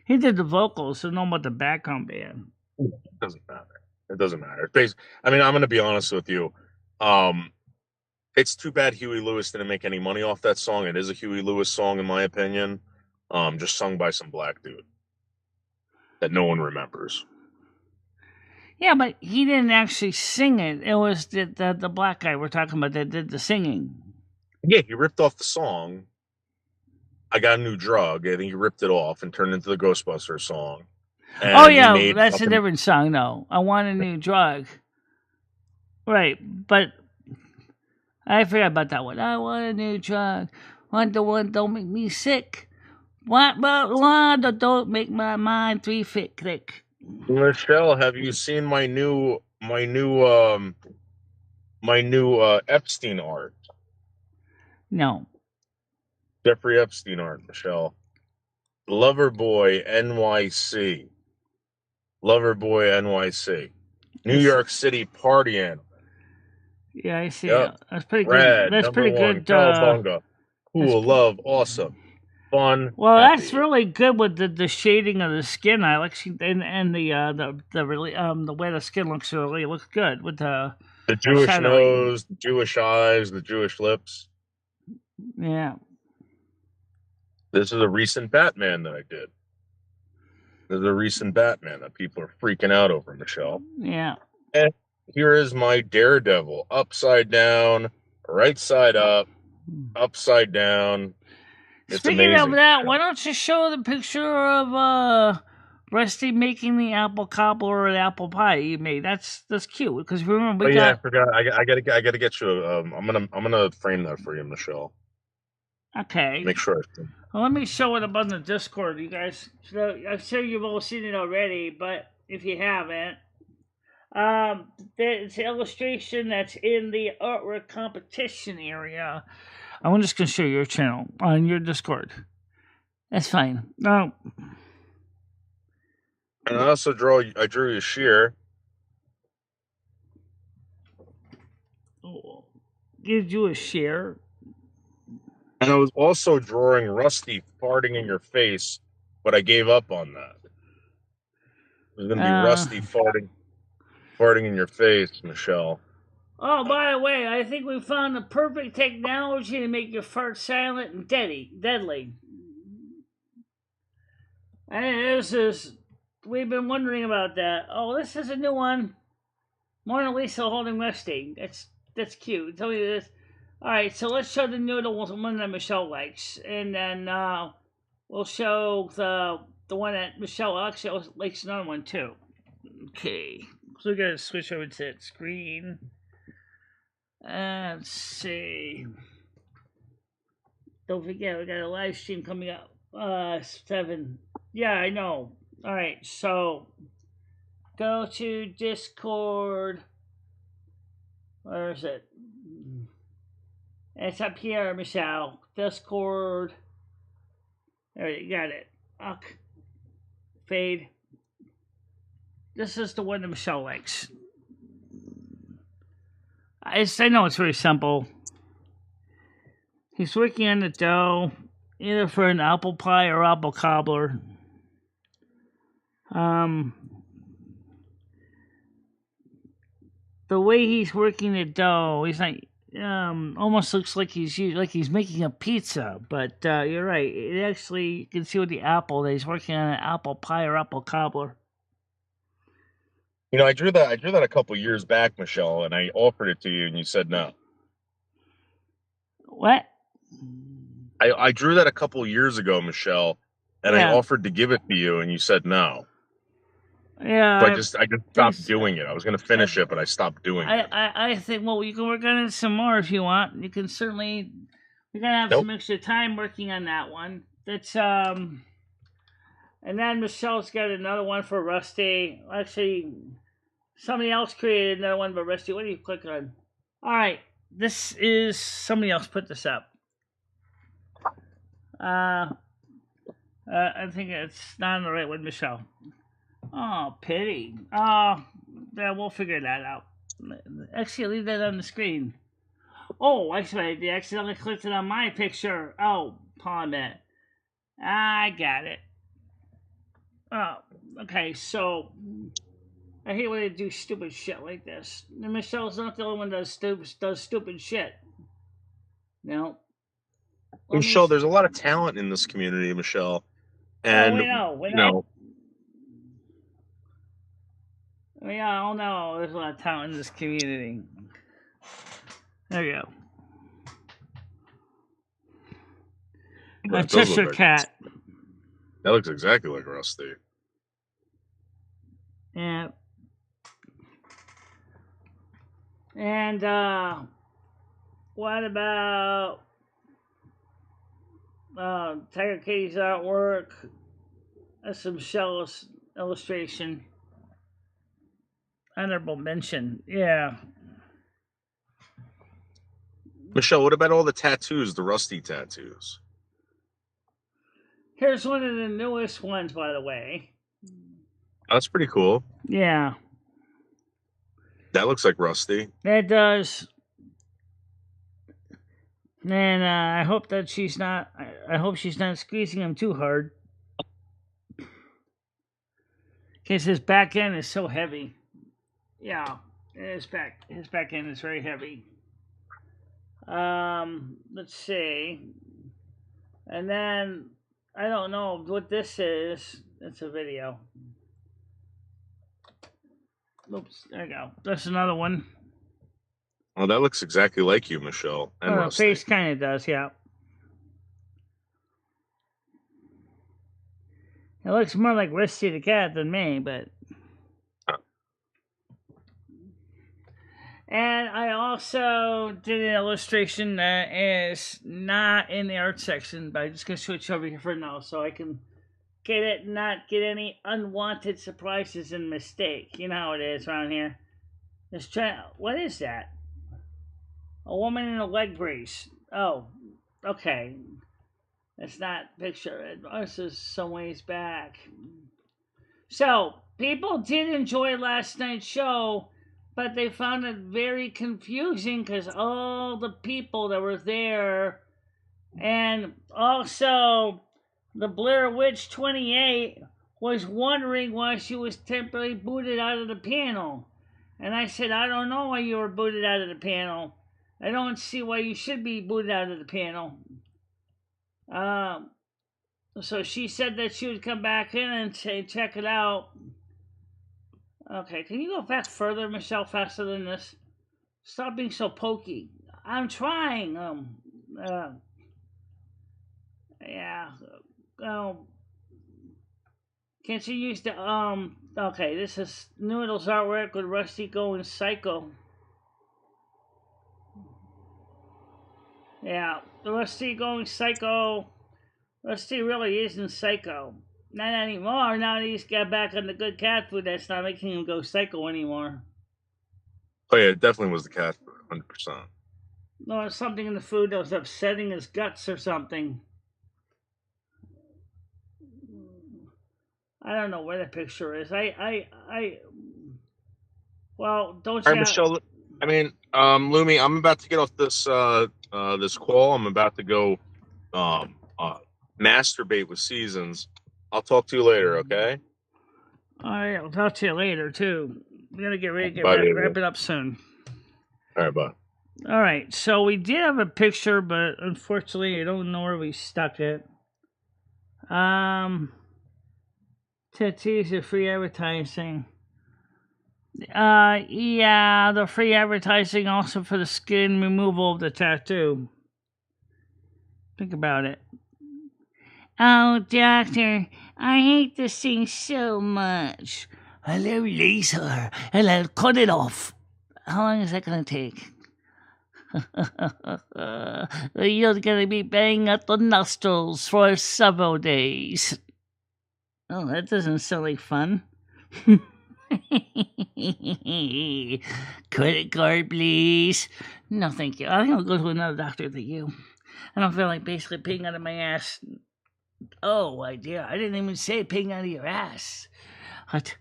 He did the vocals, so no about the background band. It doesn't matter. It doesn't matter. I mean, I'm going to be honest with you. It's too bad Huey Lewis didn't make any money off that song. It is a Huey Lewis song, in my opinion. Just sung by some black dude that no one remembers. Yeah, but he didn't actually sing it. It was the black guy we're talking about that did the singing. Yeah, he ripped off the song. I Got a New Drug. I think he ripped it off and turned it into the Ghostbusters song. Oh, yeah, that's a different song, though. I Want a New Drug. Right, but I forgot about that one. I want a new drug. Want the one don't make me sick. Want but one that don't make my mind thick. Michelle, have you seen my new Epstein art? No. Jeffrey Epstein art, Michelle. Loverboy NYC. Loverboy NYC. New York City party animal. Yeah, I see. Yep. That's pretty Red, good. That's pretty good. Cowabunga. Cool, love, awesome, fun. Well, happy. That's really good with the shading of the skin. I like and the way the skin looks good with the Jewish shadowing. nose, the Jewish eyes, the Jewish lips. Yeah. This is a recent Batman that I did. This is a recent Batman that people are freaking out over, Michelle. Yeah. And here is my Daredevil. Upside down, right side up, upside down. It's Speaking amazing. of that, why don't you show the picture of Rusty making the apple cobbler or the apple pie you made? That's cute because remember I forgot. I gotta get you. I'm gonna frame that for you, Michelle. Okay. Make sure. Well, let me show it up on the Discord, you guys. So I'm sure you've all seen it already, but if you haven't, it's an illustration that's in the artwork competition area. I'm just gonna show your channel on your Discord. That's fine. No. And I also drew you a shear. Oh, gives you a share. And I was also drawing Rusty farting in your face, but I gave up on that. It was going to be Rusty farting in your face, Michelle. Oh, by the way, I think we found the perfect technology to make your fart silent and deadly. And we've been wondering about that. Oh, this is a new one. Mona Lisa holding Rusty. That's cute. Tell me this. All right, so let's show the noodle one that Michelle likes, and then we'll show the one that Michelle actually likes another one too. Okay, so we gotta switch over to that screen. Let's see. Don't forget, we got a live stream coming up. 7. Yeah, I know. All right, so go to Discord. Where is it? It's up here, Michelle. Discord. There you got it. Fade. This is the one that Michelle likes. I know it's very simple. He's working on the dough, either for an apple pie or apple cobbler. The way he's working the dough, he's like, almost looks like he's making a pizza. But you're right. It actually, you can see with the apple that he's working on an apple pie or apple cobbler. You know, I drew that a couple years back, Michelle, and I offered it to you, and you said no. What? I drew that a couple years ago, Michelle, and Yeah. I offered to give it to you, and you said no. Yeah. So I just stopped doing it. I was going to finish it, but I stopped doing it. I think, well, you can work on it some more if you want. You can certainly, we're going to have some extra time working on that one. That's, and then Michelle's got another one for Rusty. Actually, somebody else created another one for Rusty. What do you click on? All right. This is, somebody else put this up. I think it's not on the right one, Michelle. Oh, pity. Oh, yeah, we'll figure that out. Actually, leave that on the screen. Oh, actually, I accidentally clicked it on my picture. Oh, hold on a minute. I got it. Oh, okay, so I hate when they do stupid shit like this. And Michelle's not the only one that does stupid shit. No. Michelle, there's a lot of talent in this community, Michelle. And, we know. We all know there's a lot of talent in this community. There you go. A Cheshire cat. That looks exactly like Rusty. Yeah. And what about Tiger Katie's artwork? That's some Shell's illustration. Honorable mention. Yeah. Michelle, what about all the tattoos, the Rusty tattoos? Here's one of the newest ones, by the way. That's pretty cool. Yeah. That looks like Rusty. It does. And I hope that she's not. I hope she's not squeezing him too hard. Because his back end is so heavy. Yeah, his back end is very heavy. Let's see. And then I don't know what this is. It's a video. Oops, there you go. That's another one. Oh, that looks exactly like you, Michelle. And Rusty. Face kind of does, yeah. It looks more like Rusty the cat than me, but. And I also did an illustration that is not in the art section, but I'm just going to switch over here for now so I can get it and not get any unwanted surprises and mistake. You know how it is around here. What is that? A woman in a leg brace. Oh, okay. It's not picture. This is some ways back. So, people did enjoy last night's show, but they found it very confusing because all the people that were there, and also the Blair Witch 28 was wondering why she was temporarily booted out of the panel. And I said, I don't know why you were booted out of the panel. I don't see why you should be booted out of the panel. So she said that she would come back in and check it out. Okay, can you go back further, Michelle, faster than this? Stop being so pokey. I'm trying. Yeah. Can't you use the, okay, this is Noodle's artwork with Rusty going psycho. Yeah, Rusty going psycho. Rusty really isn't psycho. Not anymore. Now that he's got back on the good cat food, that's not making him go psycho anymore. Oh yeah, it definitely was the cat food, 100%. No, there's something in the food that was upsetting his guts or something. I don't know where the picture is. Well, don't All you right, have... Michelle. I mean, Lumi, I'm about to get off this this call. I'm about to go masturbate with Seasons. I'll talk to you later, okay? All right, I'll talk to you later, too. We're going to get ready to Bye, baby. wrap it up soon. All right, bye. All right, so we did have a picture, but unfortunately, I don't know where we stuck it. Tattoos are free advertising. Yeah, the free advertising also for the skin removal of the tattoo. Think about it. Oh, doctor, I hate this thing so much. Hello, laser, and I'll cut it off. How long is that going to take? You're going to be banging at the nostrils for several days. Oh, that doesn't sound like fun. Credit card, please. No, thank you. I think I'll go to another doctor than you. I don't feel like basically peeing out of my ass. Oh, I didn't even say peeing out of your ass. What?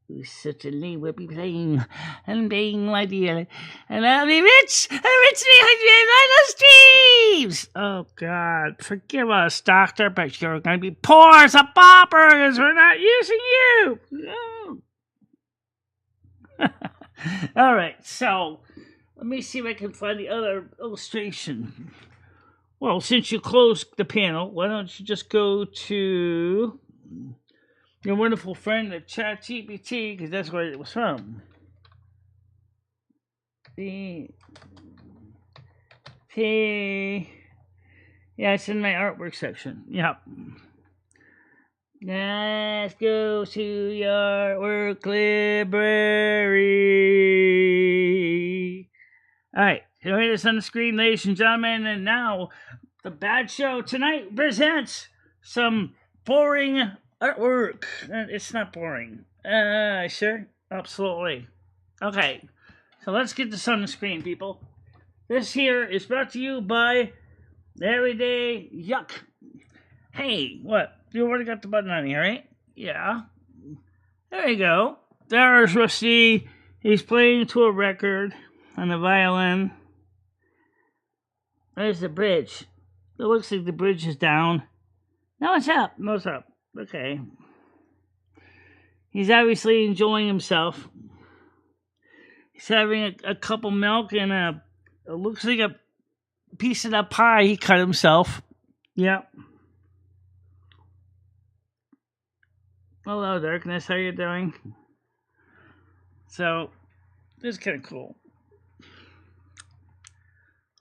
You certainly will be playing and paying, my dear. And I'll be rich! I'm rich behind those dreams! Oh, God. Forgive us, doctor, but you're going to be poor as a pauper because we're not using you! No. All right, so let me see if I can find the other illustration. Well, since you closed the panel, why don't you just go to your wonderful friend, the ChatGPT, because that's where it was from. Yeah, it's in my artwork section. Yep. Let's go to your work library. All right, here it is on the screen, ladies and gentlemen. And now, the Bad Show tonight presents some boring artwork. It's not boring. Sure? Absolutely. Okay, so let's get this on the screen, people. This here is brought to you by Everyday Yuck. Hey, what? You already got the button on here, right? Yeah. There you go. There's Rusty. He's playing to a record on the violin. There's the bridge. It looks like the bridge is down. No, it's up. No, it's up. Okay. He's obviously enjoying himself. He's having a cup of milk and it looks like a piece of that pie he cut himself. Yep. Hello, Darkness. How you doing? So, this is kind of cool.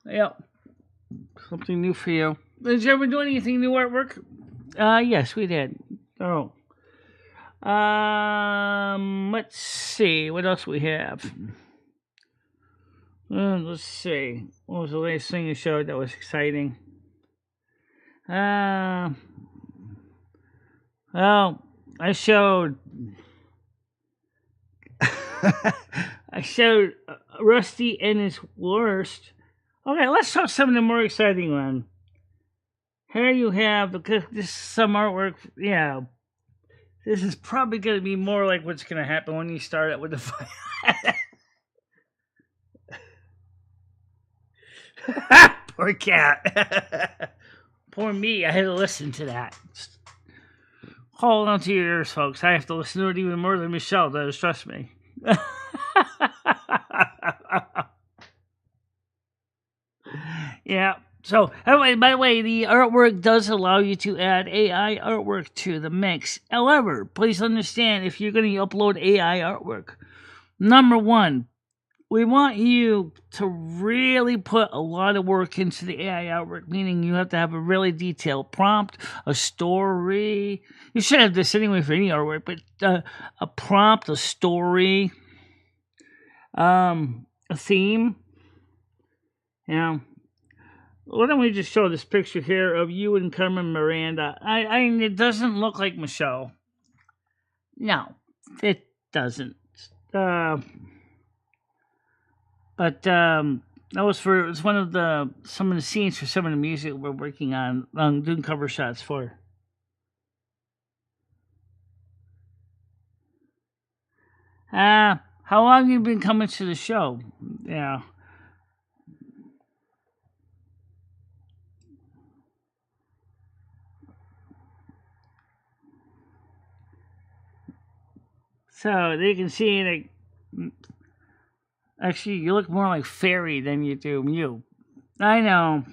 Yep. Something new for you. Did you ever do anything new artwork? Yes, we did. Oh. Let's see. What else we have? Let's see. What was the latest thing you showed that was exciting? Well, I showed Rusty and his worst. Okay, let's talk some of the more exciting one. Here you have, because this is some artwork, yeah. This is probably going to be more like what's going to happen when you start it with the fire. Poor cat. Poor me, I had to listen to that. Hold on to your ears, folks. I have to listen to it even more than Michelle does, trust me. Yeah. So, anyway, by the way, the artwork does allow you to add AI artwork to the mix. However, please understand, if you're going to upload AI artwork, number one, we want you to really put a lot of work into the AI artwork, meaning you have to have a really detailed prompt, a story. You should have this anyway for any artwork, but a prompt, a story, a theme, you know. why don't we just show this picture here of you and Carmen Miranda? I mean, it doesn't look like Michelle. No, it doesn't. But that was for, it's one of some of the scenes for some of the music we're working on, doing cover shots for. How long have you been coming to the show? Yeah. So they can see, like, actually, you look more like Fairy than you do Mew. I know.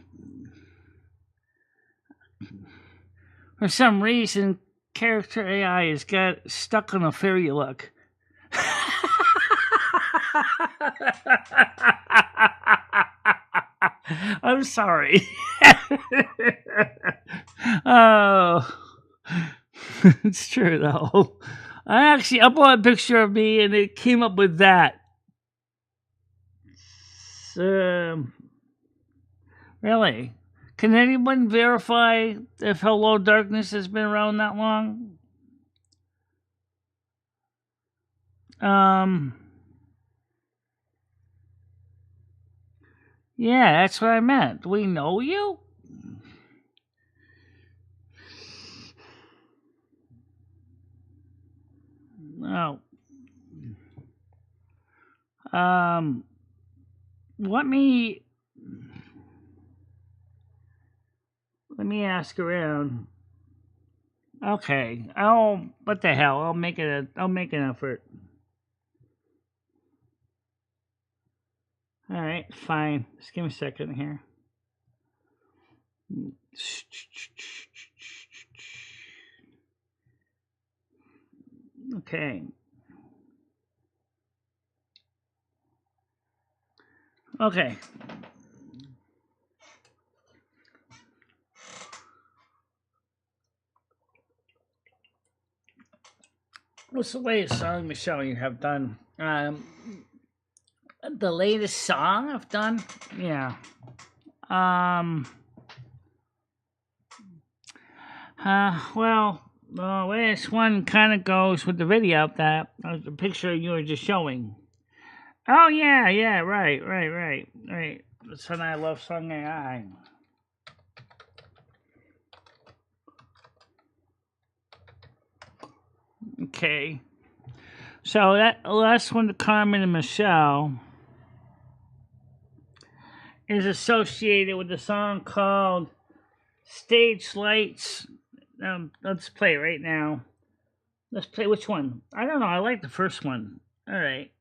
For some reason, character AI has got stuck on a fairy look. I'm sorry. Oh, it's true though. I actually uploaded a picture of me and it came up with that. Really? Can anyone verify if Hello Darkness has been around that long? Yeah, that's what I meant. Do we know you? No. Let me ask around. Okay. What the hell? I'll make an effort. All right, fine. Just give me a second here. Okay. Okay. What's the latest song, Michelle, you have done? The latest song I've done? Yeah. Well, the latest one kind of goes with the video that the picture you were just showing. Oh, yeah, right. That's when I love Song AI. Okay. So that last one, to Carmen and Michelle, is associated with the song called Stage Lights. Let's play it right now. Let's play which one? I don't know. I like the first one. All right.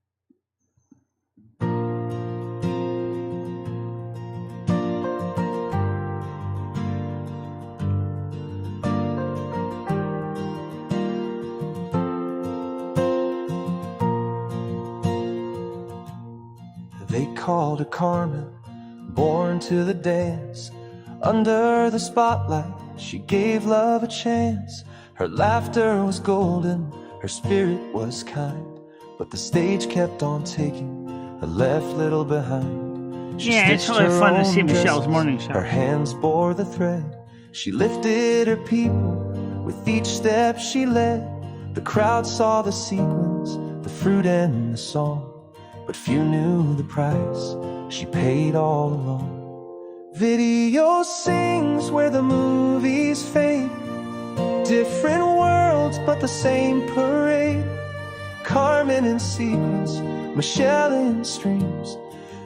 They called her Carmen, born to the dance. Under the spotlight, she gave love a chance. Her laughter was golden, her spirit was kind. But the stage kept on ticking, her left little behind. She Yeah, it's really fun to see Michelle's morning show. Her hands bore the thread. She lifted her people with each step she led. The crowd saw the sequence, the fruit and the song. But few knew the price she paid all along. Video sings where the movies fade. Different worlds, but the same parade. Carmen in sequence, Michelle in streams.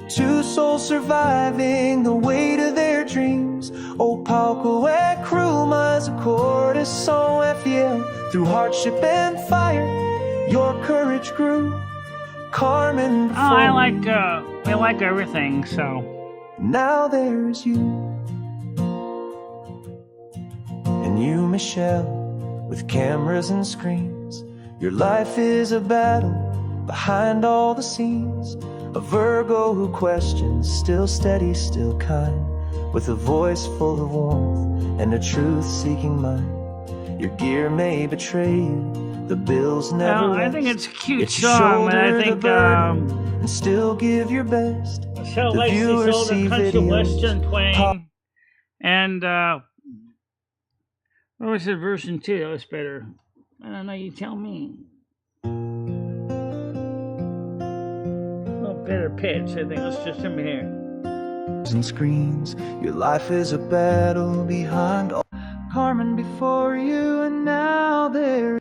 Two souls surviving the weight of their dreams. O palco e cru, mas o coração é fiel. Through hardship and fire, your courage grew. Carmen. Oh, I like everything, so. Now there's you. And you, Michelle, with cameras and screens. Your life is a battle behind all the scenes. A Virgo who questions, still steady, still kind. With a voice full of warmth and a truth-seeking mind. Your gear may betray you, the bills never I think it's a cute song, and I think and still give your best. Michelle likes this older country western twang. And what was the version 2 that was better? I don't know, you tell me. A little better pitch, I think. Let's just come here. And screens, your life is a battle behind all. Carmen before you, and now there.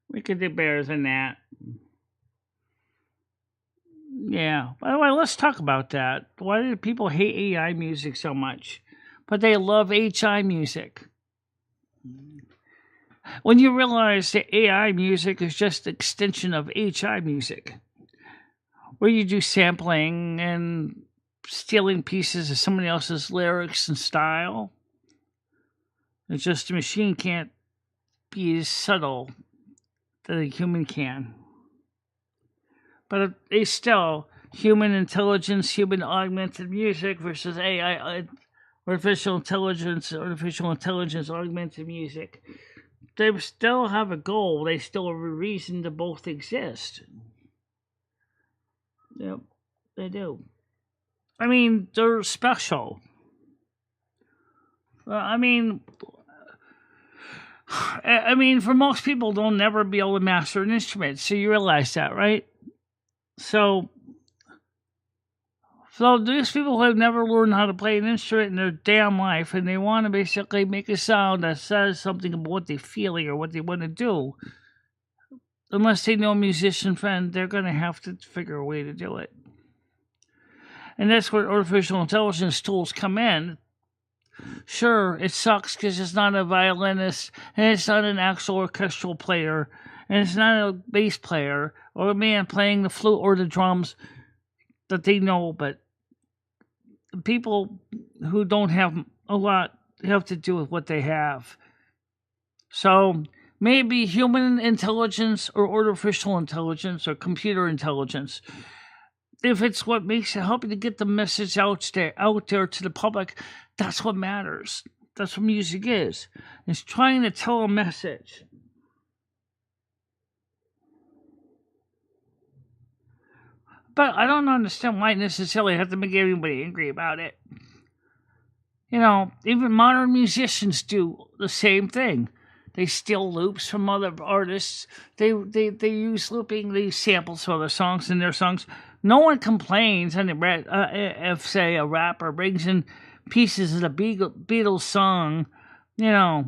We could do better than that. Yeah. By the way, let's talk about that. Why do people hate AI music so much? But they love HI music. When you realize that AI music is just an extension of HI music, where you do sampling and stealing pieces of somebody else's lyrics and style. It's just a machine can't be as subtle that a human can. But they still, human intelligence, human augmented music versus AI, artificial intelligence, augmented music. They still have a goal. They still have a reason to both exist. Yep, they do. I mean, they're special. I mean, for most people, they'll never be able to master an instrument. So you realize that, right? So these people who have never learned how to play an instrument in their damn life, and they want to basically make a sound that says something about what they're feeling or what they want to do, unless they know a musician friend, they're going to have to figure a way to do it. And that's where artificial intelligence tools come in. Sure, it sucks because it's not a violinist, and it's not an actual orchestral player, and it's not a bass player, or a man playing the flute or the drums that they know, but people who don't have a lot have to do with what they have. So maybe human intelligence or artificial intelligence or computer intelligence, if it's what makes it help you to get the message out there to the public, that's what matters. That's what music is. It's trying to tell a message. But I don't understand why necessarily have to make everybody angry about it. You know, even modern musicians do the same thing. They steal loops from other artists. They use looping. They use samples from other songs in their songs. No one complains if, say, a rapper brings in pieces of the Beatles song, you know,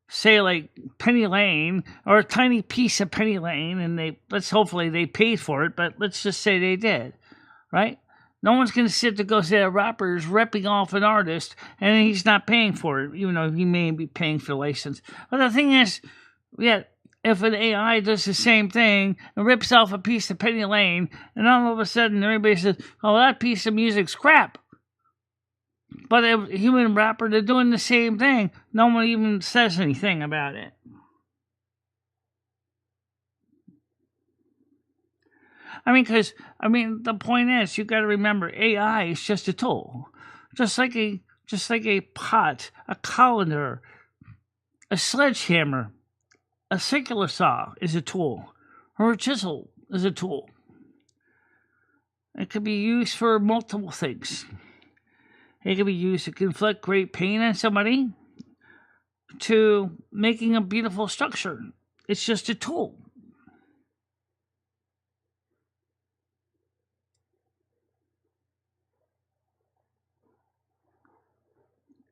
say like Penny Lane, or a tiny piece of Penny Lane, and hopefully they paid for it, but let's just say they did, right? No one's going to sit to go say a rapper is ripping off an artist and he's not paying for it, even though he may be paying for the license. But the thing is, yeah, if an AI does the same thing and rips off a piece of Penny Lane, and all of a sudden everybody says, oh, that piece of music's crap. But a human rapper, they're doing the same thing. No one even says anything about it. The point is, you got to remember, AI is just a tool, just like a pot, a colander, a sledgehammer, a circular saw is a tool, or a chisel is a tool. It can be used for multiple things. It can be used to inflict great pain on somebody, to making a beautiful structure. It's just a tool.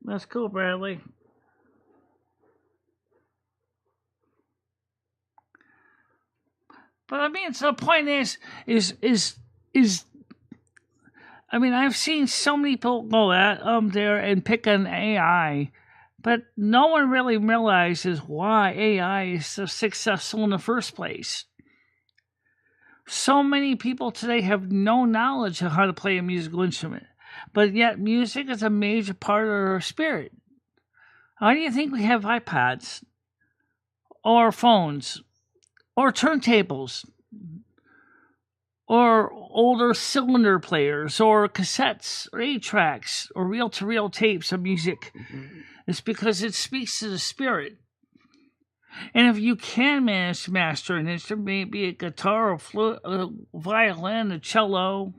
That's cool, Bradley. But so the point is I've seen so many people go out there and pick on AI, but no one really realizes why AI is so successful in the first place. So many people today have no knowledge of how to play a musical instrument, but yet music is a major part of our spirit. Why do you think we have iPads, or phones, or turntables, or older cylinder players, or cassettes, or 8-tracks, or reel-to-reel tapes of music? It's because it speaks to the spirit. And if you can manage to master an instrument, maybe a guitar, a flute, a violin, a cello,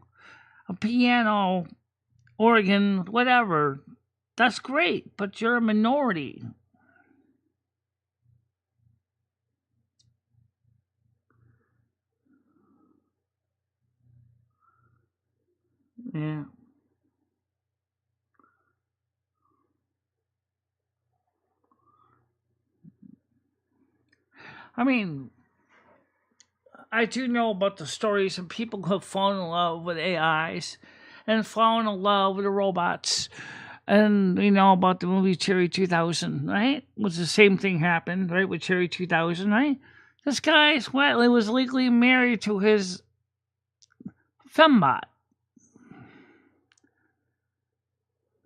a piano, Oregon, whatever. That's great, but you're a minority. Yeah. I mean, I do know about the stories of people who have fallen in love with AIs and fallen in love with the robots. And we know about the movie Cherry 2000, right? Was the same thing happened, right, with Cherry 2000, right? This guy was legally married to his fembot.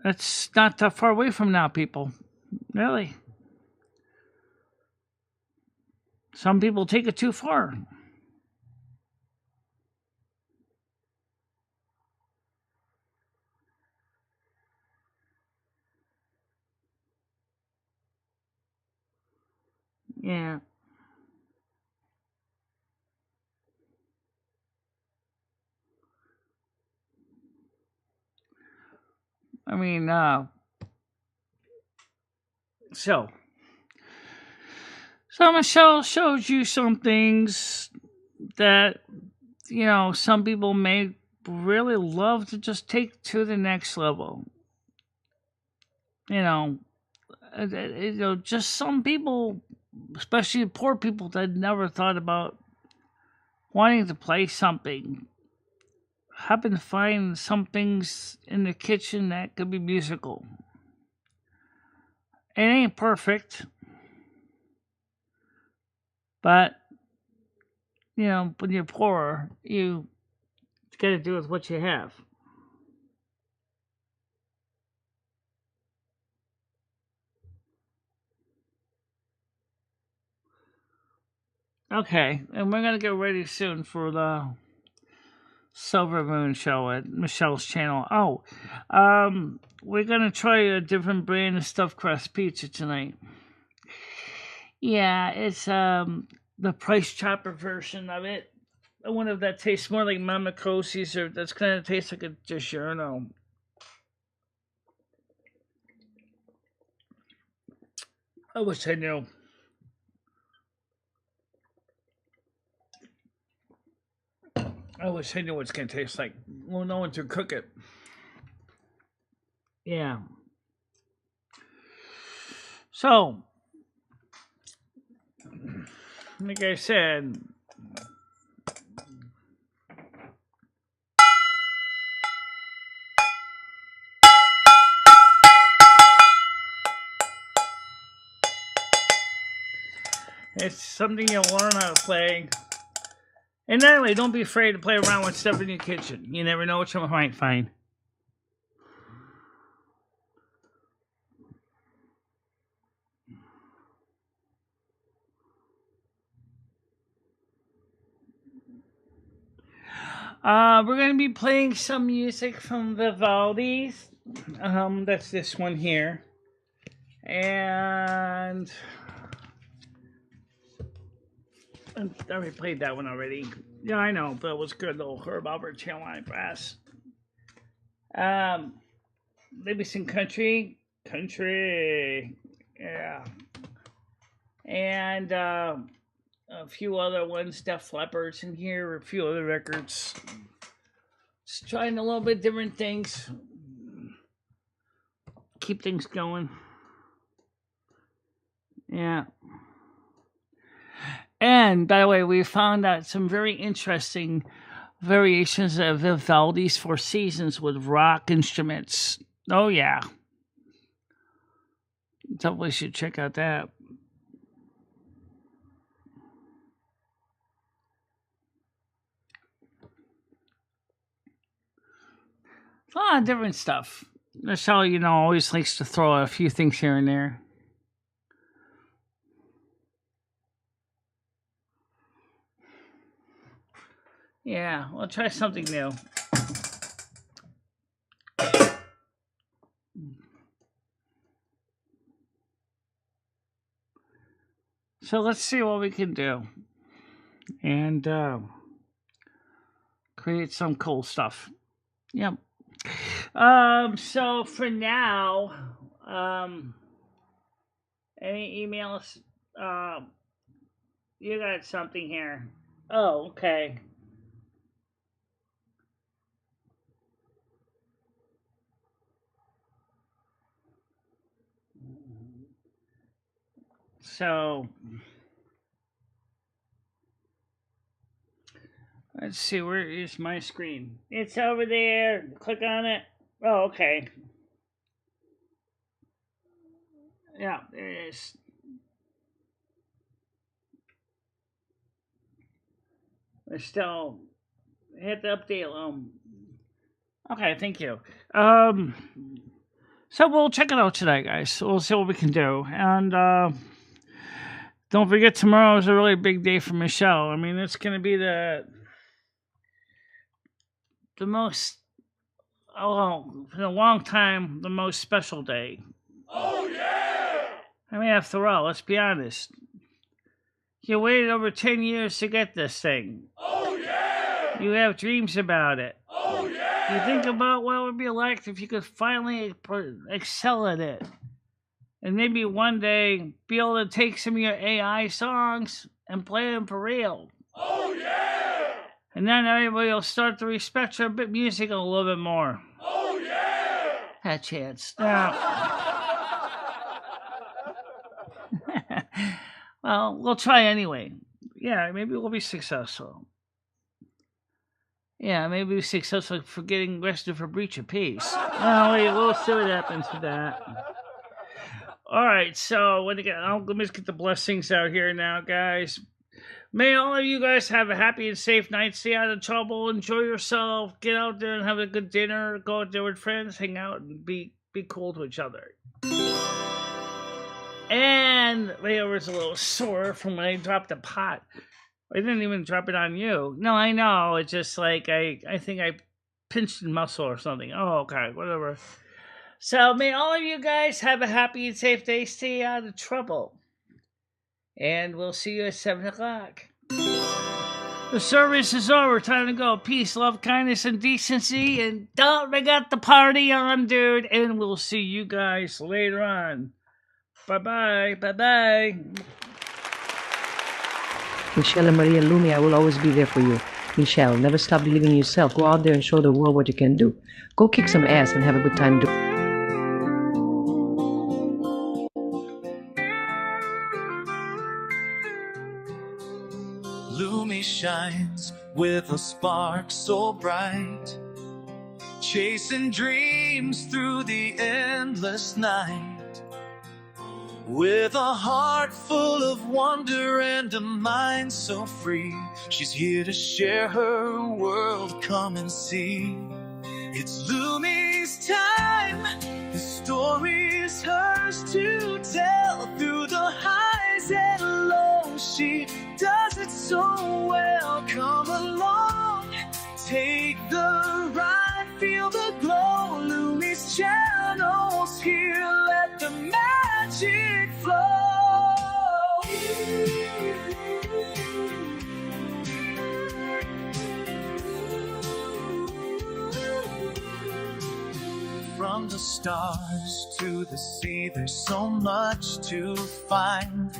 That's not that far away from now, people. Really. Some people take it too far. Yeah. I mean, so Michelle showed you some things that, some people may really love to just take to the next level. Just some people, especially poor people that never thought about wanting to play something, happen to find some things in the kitchen that could be musical. It ain't perfect, but when you're poor, you got to do with what you have. Okay, and we're gonna get ready soon for the Silver Moon show at Michelle's channel. Oh, we're gonna try a different brand of stuffed crust pizza tonight. Yeah, it's the price chopper version of it. I wonder if that tastes more like Mama Cosie's or that's gonna taste like a DiGiorno. I wish I knew. I wish I knew what it's gonna taste like. Well, no one to cook it. Yeah. So, like I said, it's something you'll learn how to play. And anyway, don't be afraid to play around with stuff in your kitchen. You never know what you might find. We're going to be playing some music from Vivaldi's. That's this one here. And I already played that one already. Yeah, I know, but it was good, little Herb Albert Chairline Brass. Maybe some country. Yeah. And a few other ones, Def Leppard's in here, a few other records. Just trying a little bit different things. Keep things going. Yeah. And by the way, we found out some very interesting variations of Vivaldi's Four Seasons with rock instruments. Oh yeah. Definitely should check out that. A lot of different stuff. Michelle, always likes to throw a few things here and there. Yeah, we'll try something new. So let's see what we can do. And create some cool stuff. Yep. So for now, any emails? You got something here. Oh, okay. So let's see, where is my screen? It's over there. Click on it. Oh, okay. Yeah, there it is. I still hit the update. Okay, thank you. So we'll check it out tonight, guys. We'll see what we can do. And don't forget, tomorrow is a really big day for Michelle. I mean, it's going to be the most, in a long time, the most special day. Oh, yeah! I mean, after all, let's be honest. You waited over 10 years to get this thing. Oh, yeah! You have dreams about it. Oh, yeah! You think about what it would be like if you could finally excel at it. And maybe one day be able to take some of your AI songs and play them for real. Oh, yeah! And then everybody will start to respect your music a little bit more. Oh, yeah! That chance. Now, well, we'll try anyway. Yeah, maybe we'll be successful. Yeah, maybe we'll be successful for getting arrested for breach of peace. Oh, wait, we'll see what happens with that. All right, so let me just get the blessings out here now, guys. May all of you guys have a happy and safe night. Stay out of trouble. Enjoy yourself. Get out there and have a good dinner. Go out there with friends. Hang out and be cool to each other. And my was a little sore from when I dropped the pot. I didn't even drop it on you. No, I know. It's just like I think I pinched a muscle or something. Oh, okay, whatever. So may all of you guys have a happy and safe day. Stay out of trouble. And we'll see you at 7 o'clock. The service is over. Time to go. Peace, love, kindness, and decency. And don't forget the party on, dude. And we'll see you guys later on. Bye-bye. Bye-bye. Michelle and Maria Lumi, I will always be there for you. Michelle, never stop believing in yourself. Go out there and show the world what you can do. Go kick some ass and have a good time doing it. Lumi shines with a spark so bright, chasing dreams through the endless night. With a heart full of wonder and a mind so free, she's here to share her world. Come and see. It's Lumi's time. The story is hers to tell. Through the highs and lows, she does it so well. Come along, take the ride, feel the glow. Lumi's channels here, let the magic flow. From the stars to the sea, there's so much to find.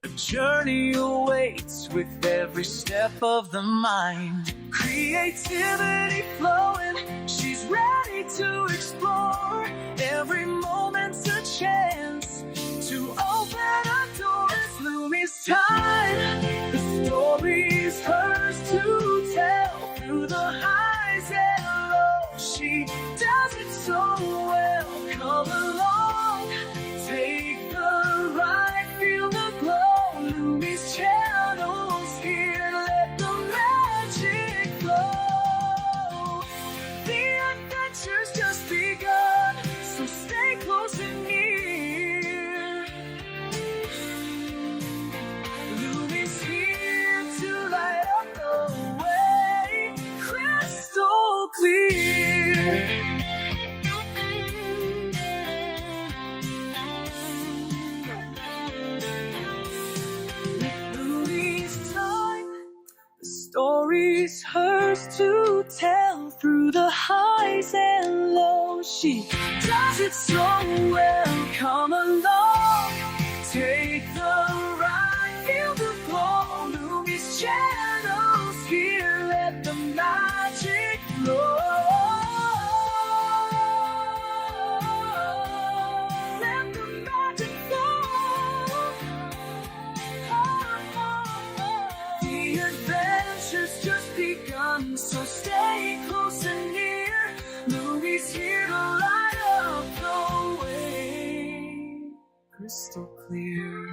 A journey awaits with every step of the mind. Creativity flowing, she's ready to explore. Every moment's a chance to open a door. It's Lumi's time. The story's hers to tell. Through the highs and lows, she does it so well. Come along, take the ride, feel the glow. Lumi's channels here, let the magic flow. The adventure's just begun, so stay close and near. Lumi So welcome along, take the ride, feel the flow. Lumi's channels here, let the magic flow. Let the magic flow. The adventure's just begun, so stay close and near. Lumi's here to light up the way, crystal clear.